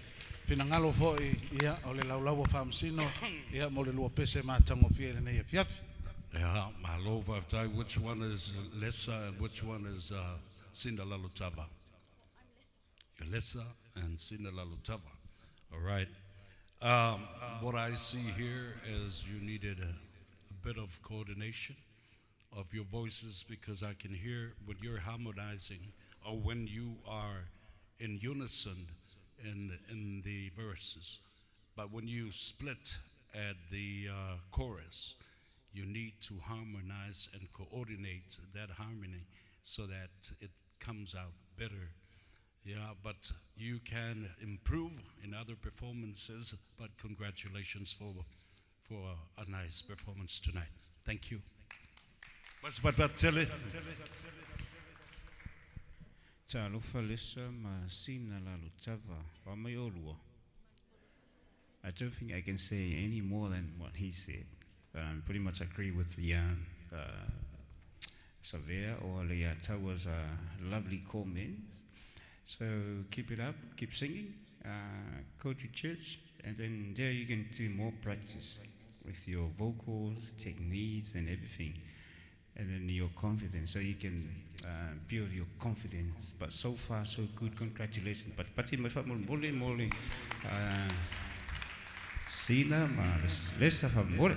finangalo foi ia o le laulau whamsino ia mo le lua pese mātango fie nei e fiafi. Yeah, malo vavtai, which one is lesser and which one is Sindalalutava? You're lesser and Sindalalutava. All right. What I see here is you needed a bit of coordination of your voices, because I can hear when you're harmonizing or when you are in unison in the verses. But when you split at the chorus, you need to harmonize and coordinate that harmony so that it comes out better. Yeah, but you can improve in other performances, but congratulations for a nice performance tonight. Thank you. But tell it. Talofa lesa ma sina la lutava wa mai olua. I don't think I can say any more than what he said. Pretty much agree with the Savea or the Tawa's lovely comments. So keep it up, keep singing, go to church, and then there you can do more practice with your vocals, techniques, and everything. And then your confidence, so you can build your confidence. But so far, so good. Congratulations. But pati mafa mole. Sina ma lesa fa mole.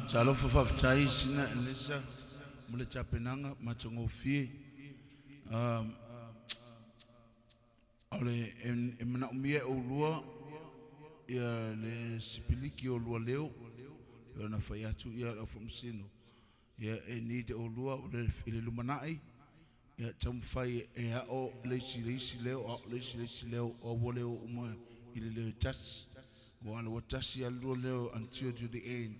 Talo fa tai sina lesa mole chapenanga matongo fie. Ole emna umie o lua ia le sipiliki o lua leo. Ona fai atu ia o fomsino ia e ni te olua o le lumanai ia tam fai e a o leisi leo o wole o uma i le tas o ana o tas ia leo until to the end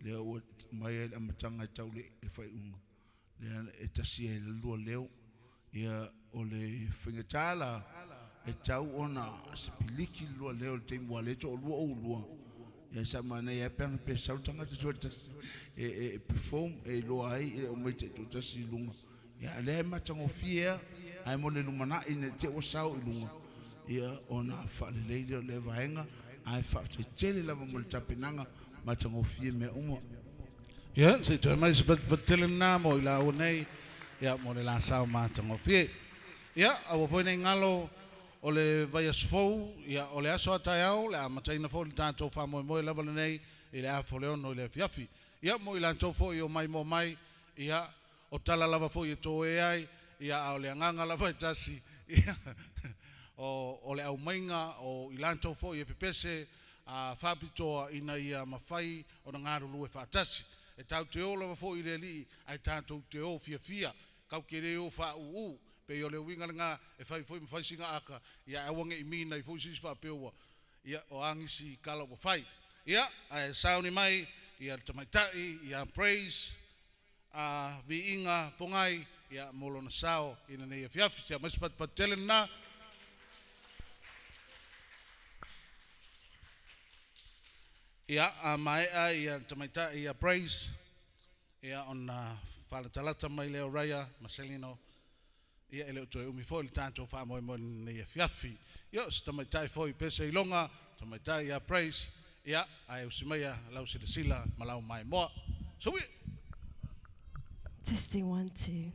leo o mai a matanga tau le fai unga le e tas ia leo ia o le fingetala e tau ona sepiliki leo le te mo le to lua ya samana ya pen pe sautanga te sorta e perform e lo ai o me te tota silunga ya le matango fia ai mo le lumana ine te o sau ilunga ya ona fa le le vaenga ai fa te tele la mo tapinanga matango fia me umo ya se te mai se patelena mo ila o nei ya mo le la sau matango fia ya a foi nei ngalo o le vai asfou ia o le aso ataiao le amataina fo le tatou faamoemoe lava lenei i le a foleono i le afiafi ia mo i latou foʻi o mai mo mai ia o tala lava foʻi e toe ai ia o le agaga lava e tasi ia o le aumaiga o i latou foʻi e pepese a faapitoa ina ia mafai o na galulu e faatasi e tauteo lava foʻi i le alii ai tatou te o fiafia kaukerē o faauʻu pe o le winga nga e fai foi singa aka ia awange imina i foi sisi fa pewa ia o angisi kala o fai ia ai sauni mai ia tamaitai ia praise vi inga pongai ia molo na sao ina nei fiafi ia mas pat telena ia mai ia tamaitai ia praise ia on fala talata mai le raya Marcelino ia ele to umi foi tanto fa mo nei fiafi ia stamaitai foi pese ilonga tamaitai ia praise ia ai usimaya lau sila malau mai mo so we testing 1 2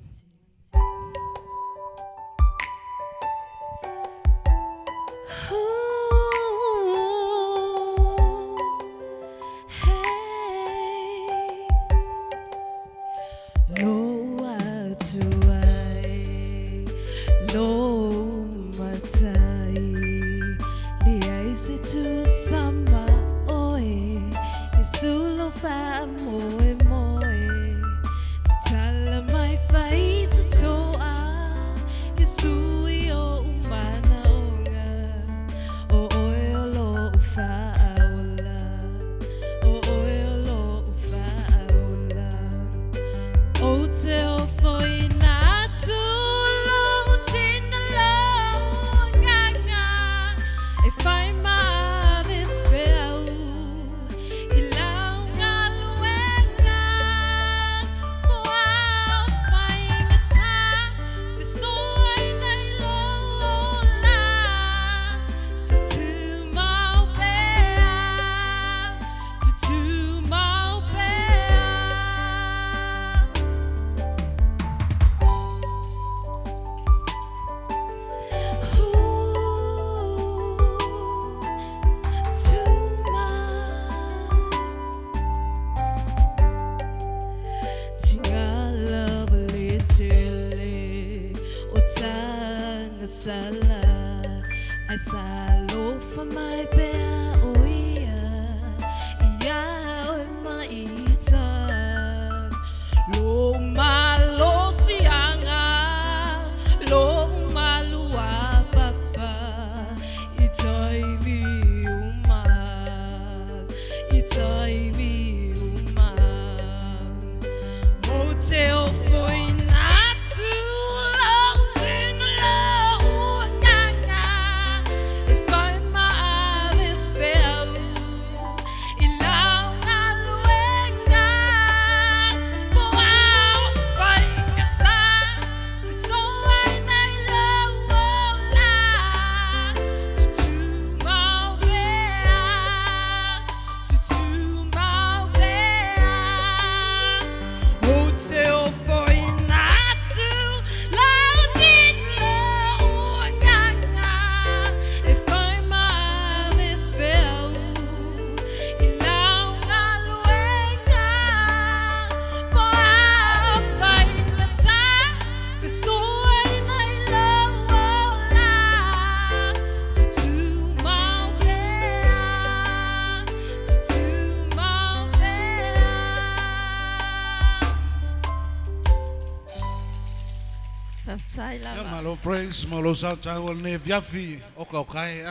tai Ya lava. malo praise malo sa tawal ne viafi o ka kai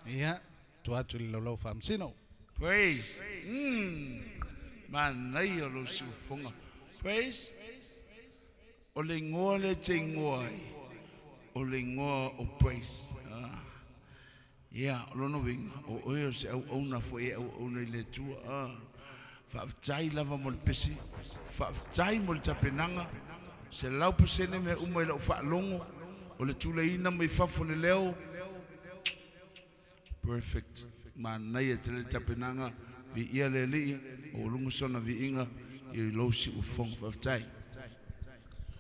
ya tu atu lo fam sino. Praise. Man, nai o lo siufonga. Praise. O le ngoa le te ngoa ai. O le ngoa o praise. Ya, lo no vinga. O oe se au una foi au una le tua. Whaafitai lava mo le pesi. Whaafitai mo le tapenanga. Se lau pasene me umai lau whaalongo. O le tula ina mai whafo le leo. Perfect. Man, nai e tele tapenanga. Vi ia le li. O lungu sona vi inga. I lo si ufong. Whaafitai.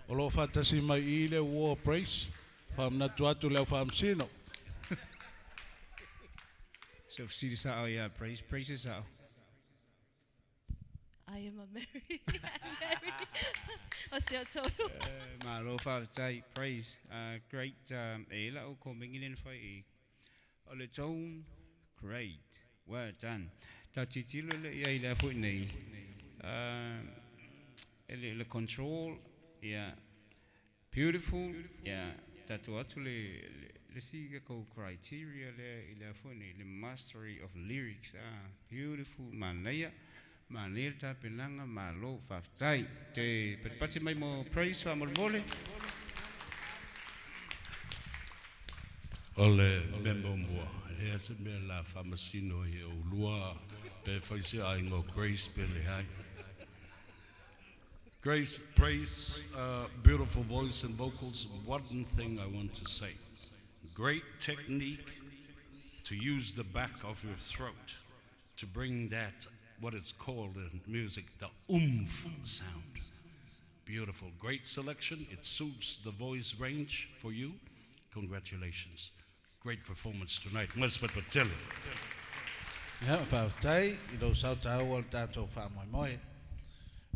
O lo fatasi mai I le war praise. Fam na tu atu le fam sino. So see this out, yeah, praise this out. I am a Mary. I'm Mary. O se o tolu. Malo fa tai praise. Great ela o coming in fai. O le tone great. Well done. Ta titilo le ia ila fu nei. Le control, yeah. Beautiful, yeah. Tatu atu le siga ko criteria le ila fu nei le mastery of lyrics. Beautiful manaya. Manil ta penanga malo faftai. Te pati mai mo praise fa mo vole. Ole member mboa. He se me la famasino he o lua pe faisi ai ngo grace pe le hai. Grace, praise, beautiful voice and vocals. One thing I want to say. Great technique to use the back of your throat to bring that, what it's called in music, the oomph sound. Beautiful. Great selection. It suits the voice range for you. Congratulations. Great performance tonight. Mwespet Pateli. Ya whaatai I lo sa tawal tato wha moi.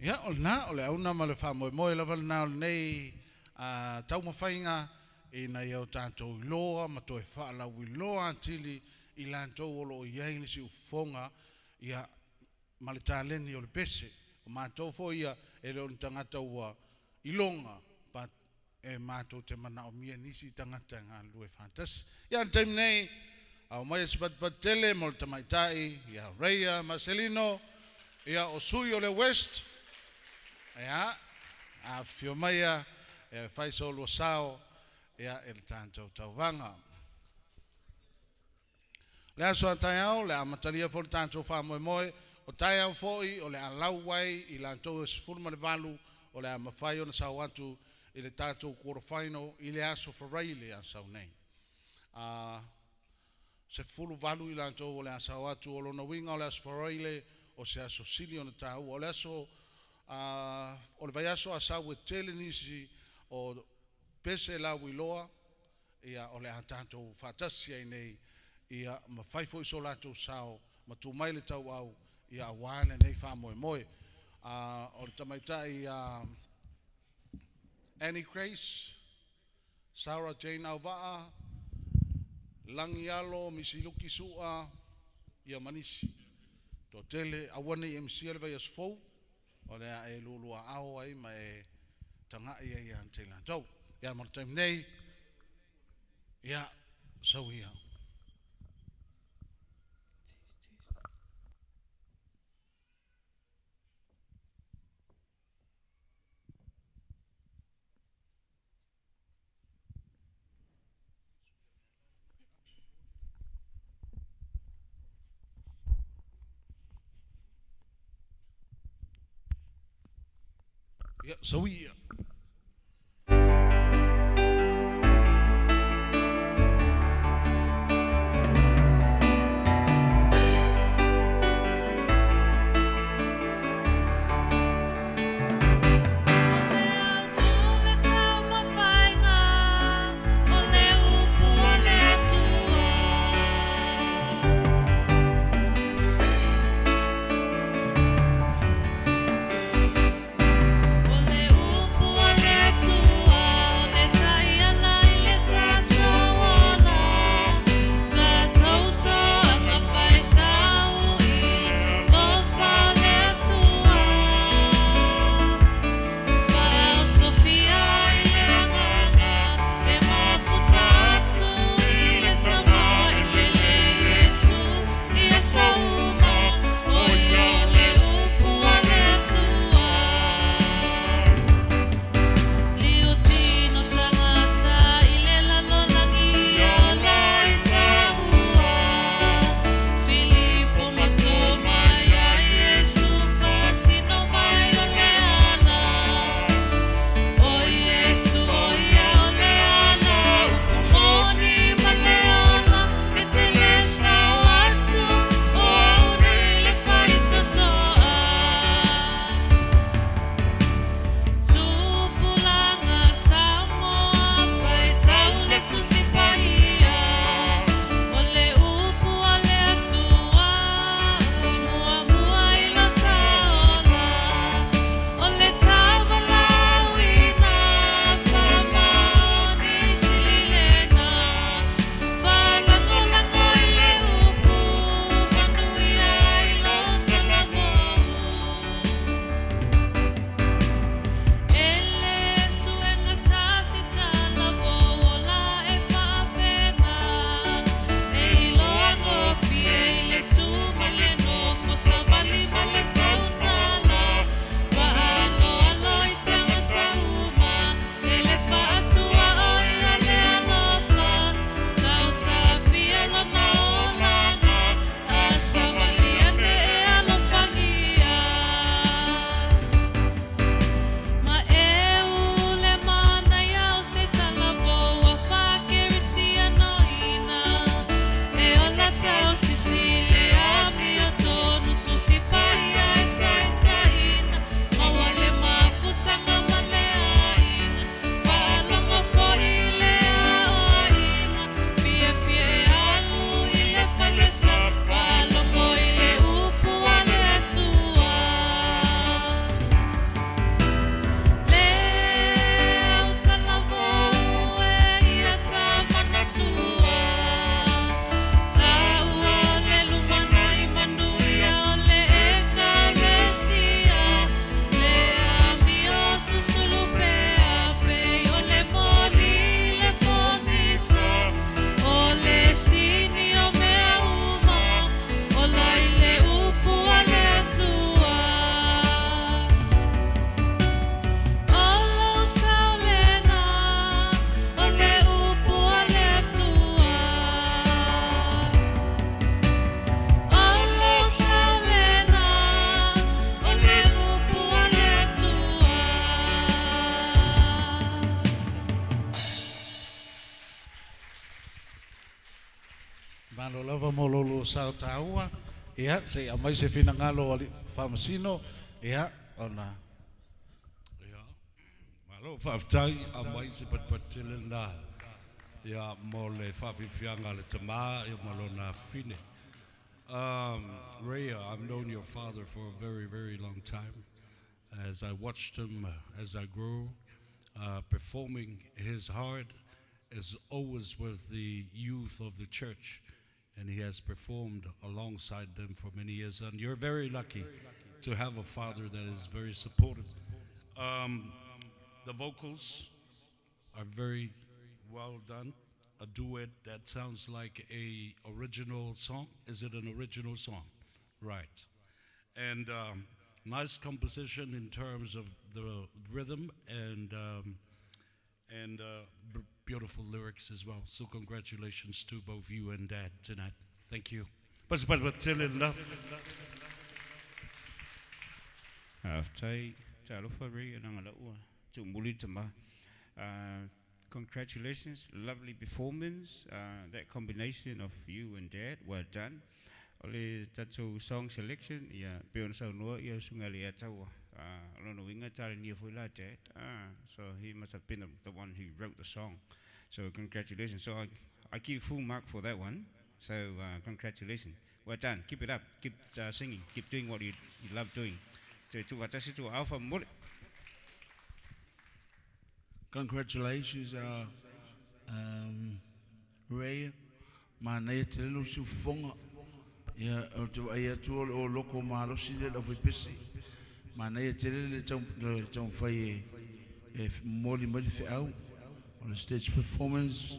Ya o na o le auna ma le wha moi lava na o nei tau mawhainga I na iau tato iloa ma toi whaala wiloa antili I lantou o lo iai nisi ufonga ia ma le tāleni o le pese. O mātou fo ia e reo ni tangata ua ilonga but e mātou te mana o mia nisi tangata ngā lue fantas. Ia taim nei au mai pat tele mo le tamaitai ia Rhea Marcelino ia o sui o le West ia a fio maia e fai solo sao ia e le tātou tauvanga. Le aso atai au le amataria fo le tātou wha moe moe o tai au foi o le alau wai I lantou e sifurma le valu o le amawhai o na sau atu I le tātou quarterfinal I le aso wharaile a sau nei. Se fulu valu I lantou o le asau atu o lona winga o le aso wharaile o se aso sili o na tau o le aso o le vai aso asau e tele nisi o pese la wiloa ia o le a tātou whatasi ai nei ia mawhaifo I so latou sao ma tu mai le tau au ia wane nei wha moe moe. O le tamaitai Annie Grace, Sarah Jane Auvaa, Langialo, Misiluki Sua, ia manisi. To tele awane I MC le vai asfou, o le a e lulua ao ai ma e tangai ai ante lantou. Ia mo taim nei, ia sau ia. Yeah, so yeah. Ole lo sa taua ia se a mai se finangalo ali famasino ia ona Yeah. Malo whaftai a mai se patpatele nā. Ia mo le whawhiwhianga le tama ia malo nā whine. Ray, I've known your father for a very, very long time. As I watched him, as I grew, performing his heart is always with the youth of the church. And he has performed alongside them for many years. And you're very lucky to have a father that is very supportive. The vocals are very well done. A duet that sounds like a original song. Is it an original song? Right. And nice composition in terms of the rhythm and beautiful lyrics as well. So congratulations to both you and Dad tonight. Thank you. But tell it enough. Aftai talofa Ray and Angalaua to Mulitama. Congratulations, lovely performance. That combination of you and Dad, well done. Ole tatu song selection, yeah, peon sa no ia sungali atawa. I don't know winga tari ni fuila Dad. So he must have been the one who wrote the song. So congratulations. So I give full mark for that one. So congratulations. Well done. Keep it up. Keep singing. Keep doing what you love doing. So tu watashi tu alpha mole. Congratulations, Ray. Mana te lu su fonga. Ya o te ai tu o loko malo si le of pisi. Mana te le tong fai e moli moli fe au on the stage performance.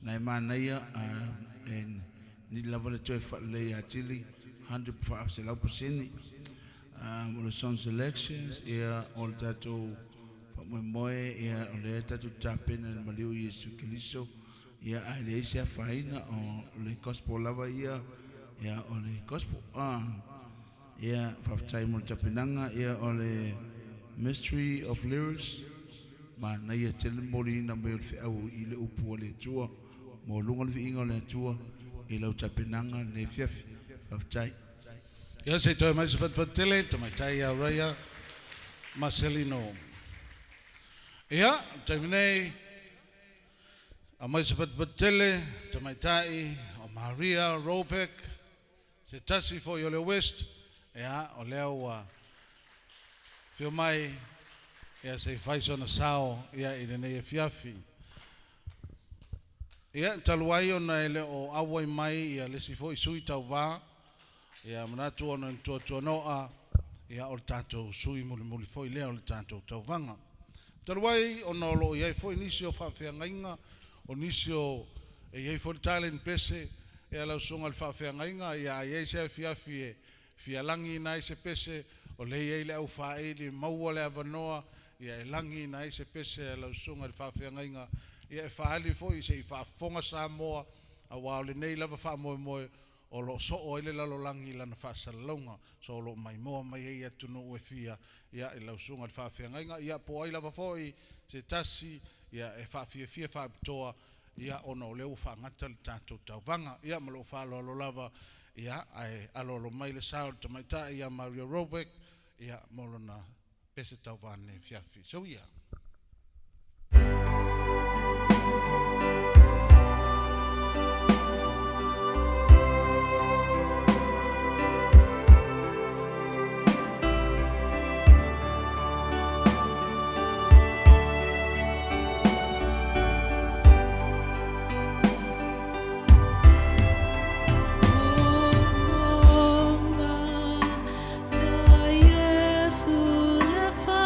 Na mana ya en ni lava le toi fa le atili 100% on the song selections ya all that moe ia o le tatu tapena le maliu Yesu Kiliso ia ai le sia faina o le gospel lava ia o le gospel ia whaftai mo tapenanga ia o le mystery of lyrics ma na ia tele mori na me fe au i le upu o le tua mo lunga le inga o le tua i le tapenanga le fiafi whaftai ia se toi mai se patpatele tamai tai a Raya Marcelino. Ia, taminei, a mai se patpatele, tamaitai, o Maria Ropek, se tasi fo Iole West, ia, o leo whio mai, ia se whaiso na sao, ia i renei e fiafi. Ia, taluai o na ele o awai mai, ia lesi fo i sui tau wā, ia manatu ono in tua noa, ia o le tātou sui muli fo i lea o le tātou tau wanga. Taruai o na lo iai foi nisio whawhiangainga, o nisio e iai foi talent pese, e alau sunga le whawhiangainga, ia iai se fiafi e fialangi nai se pese, o le iai le au whaeili maua le avanoa, ia e langi nai se pese, alau sunga le whawhiangainga, ia e whaali foi se i whafonga sa moa, a wao le nei lava wha moe, o lo so o ele lalo langi lana whasalonga, so lo mai moa mai ei atunu ue fia, ia e lausunga le whawhiangainga, ia po ai lava foi, se tasi, ia e whawhia whaapitoa, ia ono leo whaangata le tātou tauwanga, ia malo whalo alo lava, ia ai alo mai le sao tamaita, ia Maria Robeck, ia molo na pese tauwane fiafi. So ia. Yesu le fa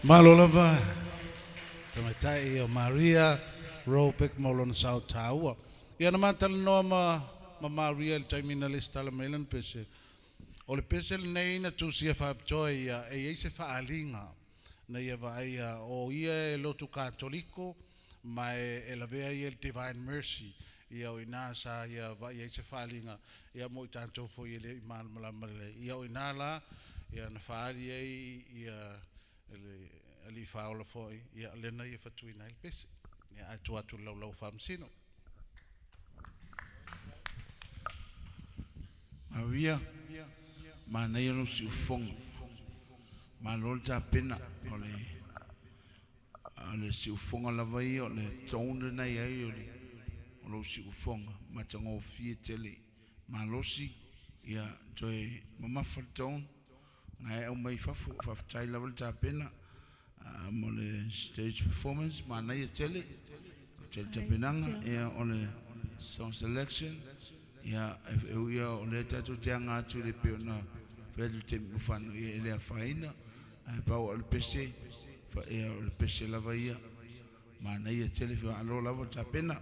Malo lava. Tamatai o Maria Ropek molon sao taua. Ia na matala no ma Maria il taimina lista la melan pese. O le pese le nei na tusia fa joy e se fa alinga. Na ia vai o ia lotu katoliko ma e la vea ia il divine mercy. Ia o ina sa ia vai se fa alinga. Ia mo tanto fo ia le iman malamale. Ia o ina la ia na fa ia ali Fiaola foi ia lena ia fatuina il pese ia atu lau famsino Maria ma nei no si fong ma lolta pena ole si fong la vai ole tonde na ia ole lo si fong ma tango fie tele ma losi ia joy mama falton ngai o mai fa tai level ta pena mole stage performance mana ia tele penanga ia ole song selection ia ia ole tatu tianga tu le peona fel te mufano ia le faina pa o le pc fa ia o le pc lava ia mana ia tele fa alo lava ta pena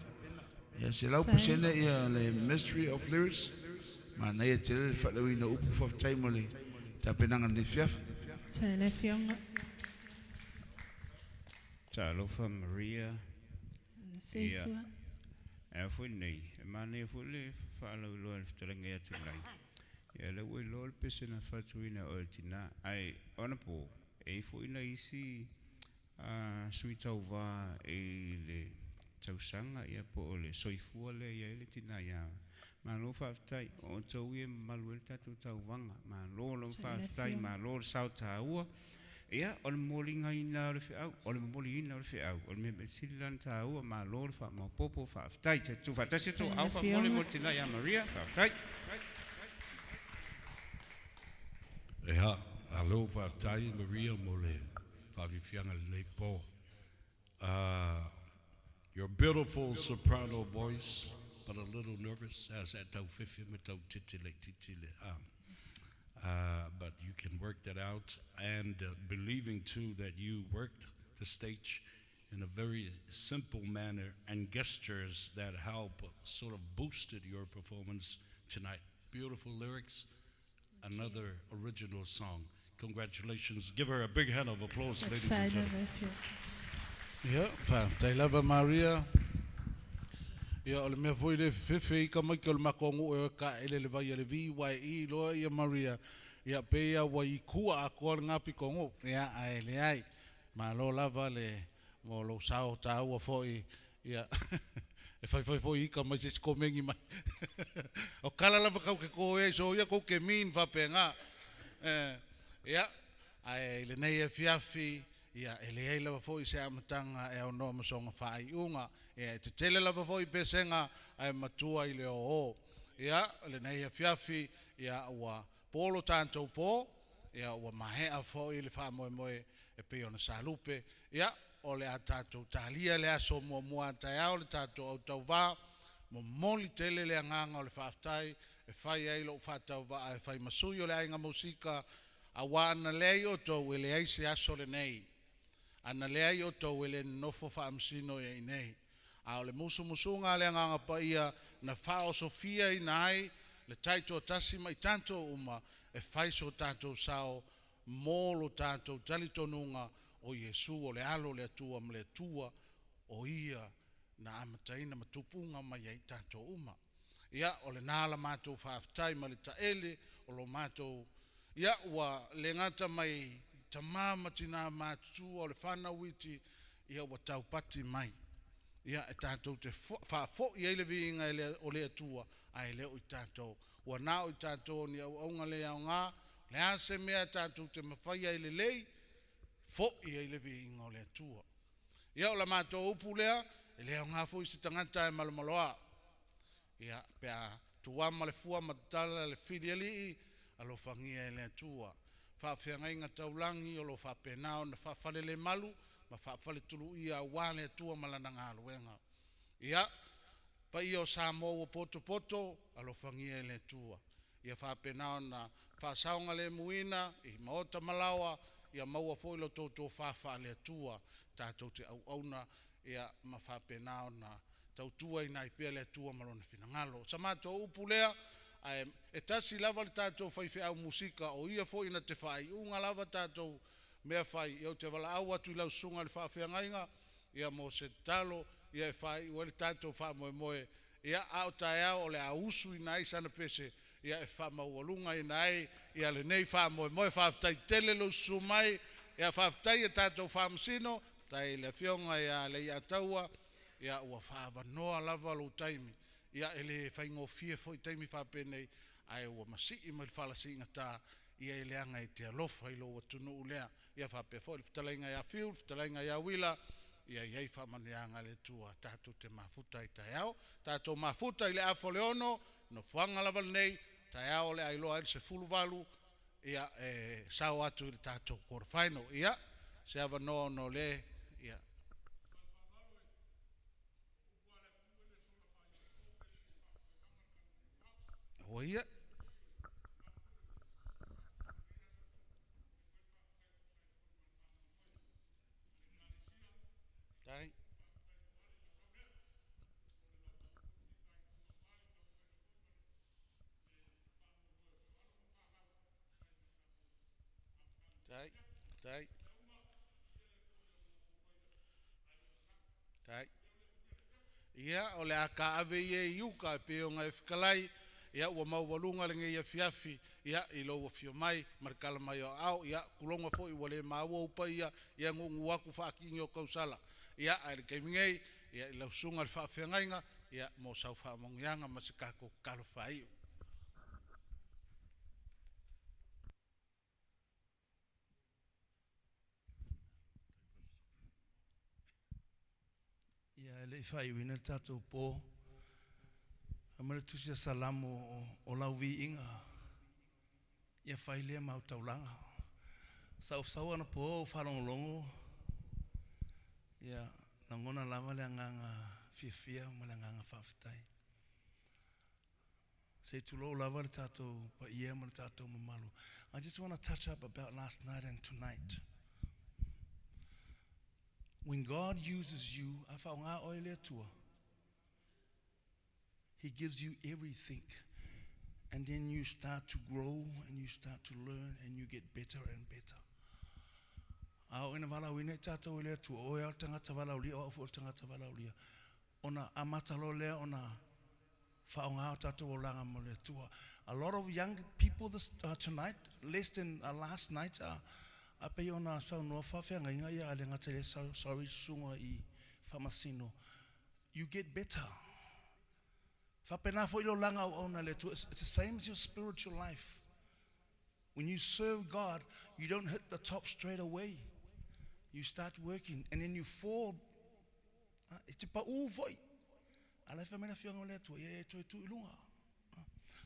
ia se lau pesene ia le mystery of lyrics mana ia tele fa le ina upu fa time ole ta penanga ni fiaf Tele fianga. Talofa Maria. Ia. E foi nei. Mane foi le fala lo al ftelenga ya tunai. Ia le we lo pesena fatuina oltina. Ai onapo e foi na isi suita uva e le tausanga ia po le soifua le ia le tina ia. Ma lo faftai o tau ia maluel tatu tauwanga. Ma lo faftai ma lo sauta ua. Ia, o le molinga ina o le whiau, o le molinga o le whiau, o le me silan ta ua ma lo le wha ma popo whaftai, te tu whatasi tu au wha mole mo tina ia Maria, whaftai. Ea, alo whaftai Maria mo le whawiwhianga le po. Your beautiful soprano voice, but a little nervous, as at tau whiwhi me tau titile. But you can work that out, and believing too that you worked the stage in a very simple manner and gestures that help sort of boosted your performance tonight. Beautiful lyrics, another original song. Congratulations. Give her a big hand of applause, ladies and gentlemen. Yeah, tai lava Maria. Ia ole mea foi le fefe I ka mai ka le makongo e ka ele le vai le vi wai I loa ia Maria. Ia pe ia wai kua a koa ngapi kongo. Ia ai le ai. Ma lo lava le mo lo sao ta ua foi ia e fai ika mai se komengi mai o kala lava kau ke ko e so ia ko ke min fa penga ia ai le nei e fiafi ia ele ai lava foi se amatanga e ono mo songa fai unga e te tele lava foi pesenga ai matua i le o ia le nei e fiafi ia ua polo tanto po ia ua mahea foi le fa moe moe e pe ona salupe ia o le atatou talia le aso mua taeao le tatou au tauvā mo moli tele le agaga o le faafetai e fai ai loo faatauvaa e fai masui o le aiga musika auā ana leai outou e leai se aso lenei ana leai outou e le nofo faamasino iai nei a o le musumusuga a le agaga paia na faaosofia ina ai le taito tasi mai tanto uma e fai so tatou sao mo lo tatou talitonuga o Iesu o le alo le atua ma le atua o ia na amataina matupunga mai ai tatou uma. Ia o le nala mātou whaafetai ma le taele o lo mātou ia ua le ngata mai tamama tina mātua o le whana witi ia ua taupati mai. Ia e tatou te whaafo i eile viinga o le atua ai leo i tatou. Ua nao i tatou ni au aunga le au ngā le ase mea tatou te mawhai ai le lei fo i ai le viinga o le atua. Ia o la mātou upu lea, e leo ngā fo i si tangata e malomaloa. Ia pea tuama le fua matala le whiri alii, alo whangia e le atua. Whawhiangai ngā taulangi o lo whapenao na whawhale le malu, ma whawhale tulu ia wale atua malana ngā luenga. Ia, pa i o Samoa poto poto, alo whangia e le atua. Ia whapenao na whasaunga le muina, i maota malawa, ia maua foi lo toto fafa le atua tatou te au auna ia mawhapenao na tautua ina i pia le atua malona finangalo. Sa mātou upu lea, e tasi lava le tatou whaiwhi au musika o ia foi ina te whai. Unga lava tatou mea whai, iau te wala au atu i lau sunga le whawhiangainga, ia mo se talo, ia e whai, ua le tatou wha moe moe, ia au tae au o le ausu ina i sana pese, ia e wha maualunga i nai, ia le nei wha moe moe whaftai tele lo sumai, ia whaftai e tātou whamasino, tai le fionga ia le ia taua, ia ua whaava noa lava lo taimi, ia ele whaingo fie foi taimi whapenei, ai ua masi i mai whalasi ingata, ia ele anga i te alofa i lo watunu ulea, ia whape foi, pitalainga ia fiu, pitalainga ia wila, ia iei whamanianga le tua, tātou te mafuta i tai au, tātou mafuta i le afo le ono, no whanga lava nei, tai au le ailoa ele se fulu walu, ia sao atu i le tātou kore whaino, ia, se ava no le, ia. Hoa ia. Tai. Tai. Ia, o le aka ave ia i uka e peo ngai whikalai, ia ua mauwalunga le ngai a fiafi, ia i lo ua fio mai, marikala mai o au, ia kulonga fo i wale maua upa ia ngungu waku whaakingi o kausala. Ia, aere keimingei, ia i lau sunga le whaafengainga, ia mo sau whaamongianga masikako kalo whaiu. Ia le fai wina tatou po. Amare tusia salamu o lau vi inga. Ia fai lea mau taulanga. Sau ana po whalongolongo. Ia nangona lava le anganga fia ma le anganga whawhitai. Sei tulo lava le tatou pa ia ma le tatou mamalu. I just want to touch up about last night and tonight. When God uses you, He gives you everything. And then you start to grow and you start to learn and you get better and better. Ao ina wala wine tata wile tu oea tangata wala ulia o afu tangata wala ulia. Ona amatalo lea ona whaonga tata wolanga mole tua. A lot of young people tonight, less than last night, Apa i ona sau no whawhianga inga ia ale ngata le sorry sunga I whamasino. You get better. Whapena fo ilo langa o ona le tu. It's the same as your spiritual life. When you serve God, you don't hit the top straight away. You start working and then you fall. It's pa uvoi. Ale whamena whianga le tu. Ye tu ilunga.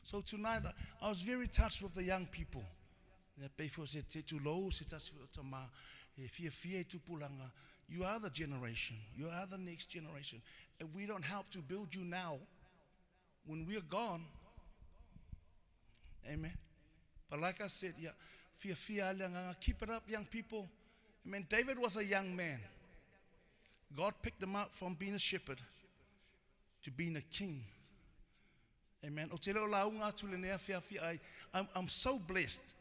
So tonight, I was very touched with the young people. You are the generation. You are the next generation. If we don't help to build you now, when we are gone, amen. But like I said, keep it up, young people. Amen. David was a young man. God picked him up from being a shepherd to being a king. Amen. I'm so blessed.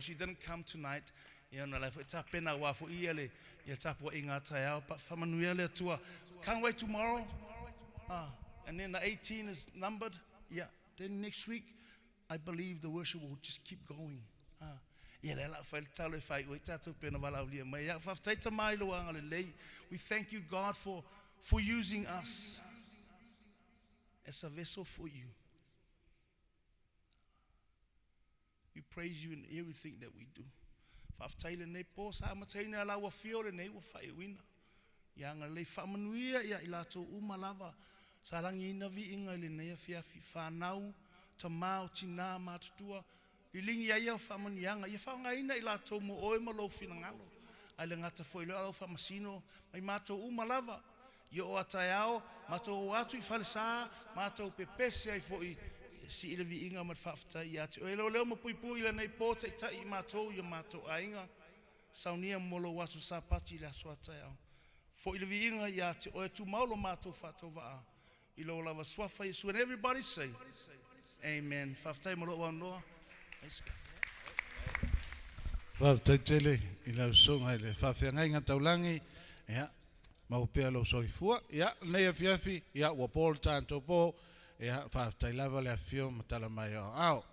She didn't come tonight. Can't wait tomorrow. And then the 18 is numbered. Yeah. Then next week, I believe the worship will just keep going. We thank you, God, for using us as a vessel for you. We praise you in everything that we do. Fiaola nei pos ha mataina la wa Fiaola nei wa fai wina. Yanga le famanuia ia ilato umalava. Salangi ina vi inga le nei fiafi fanau tamau tina matutua. Ilingi ia famanianga ia fanga ina ilato mo oe malo finangalo. Ale ngata foi lo famasino mai mato umalava. Yo o atayao mato atu ifalsa mato pepese ai foi si ile vi inga mat fafta ia te o leo mo pui le nei pota tai mato yo mato ainga saunia molo wasu sapati la so atayao foi ile vi inga ia te o tu maulo mato fato va ilo lava swafa Yesu and everybody say amen. Fafta mo lo wano Fafta tele ila songa ile fafenga inga taulangi ya maupea lo soifua ya nei fiafi ya wa Paul tanto po ya fafta lava le afio matala mai ao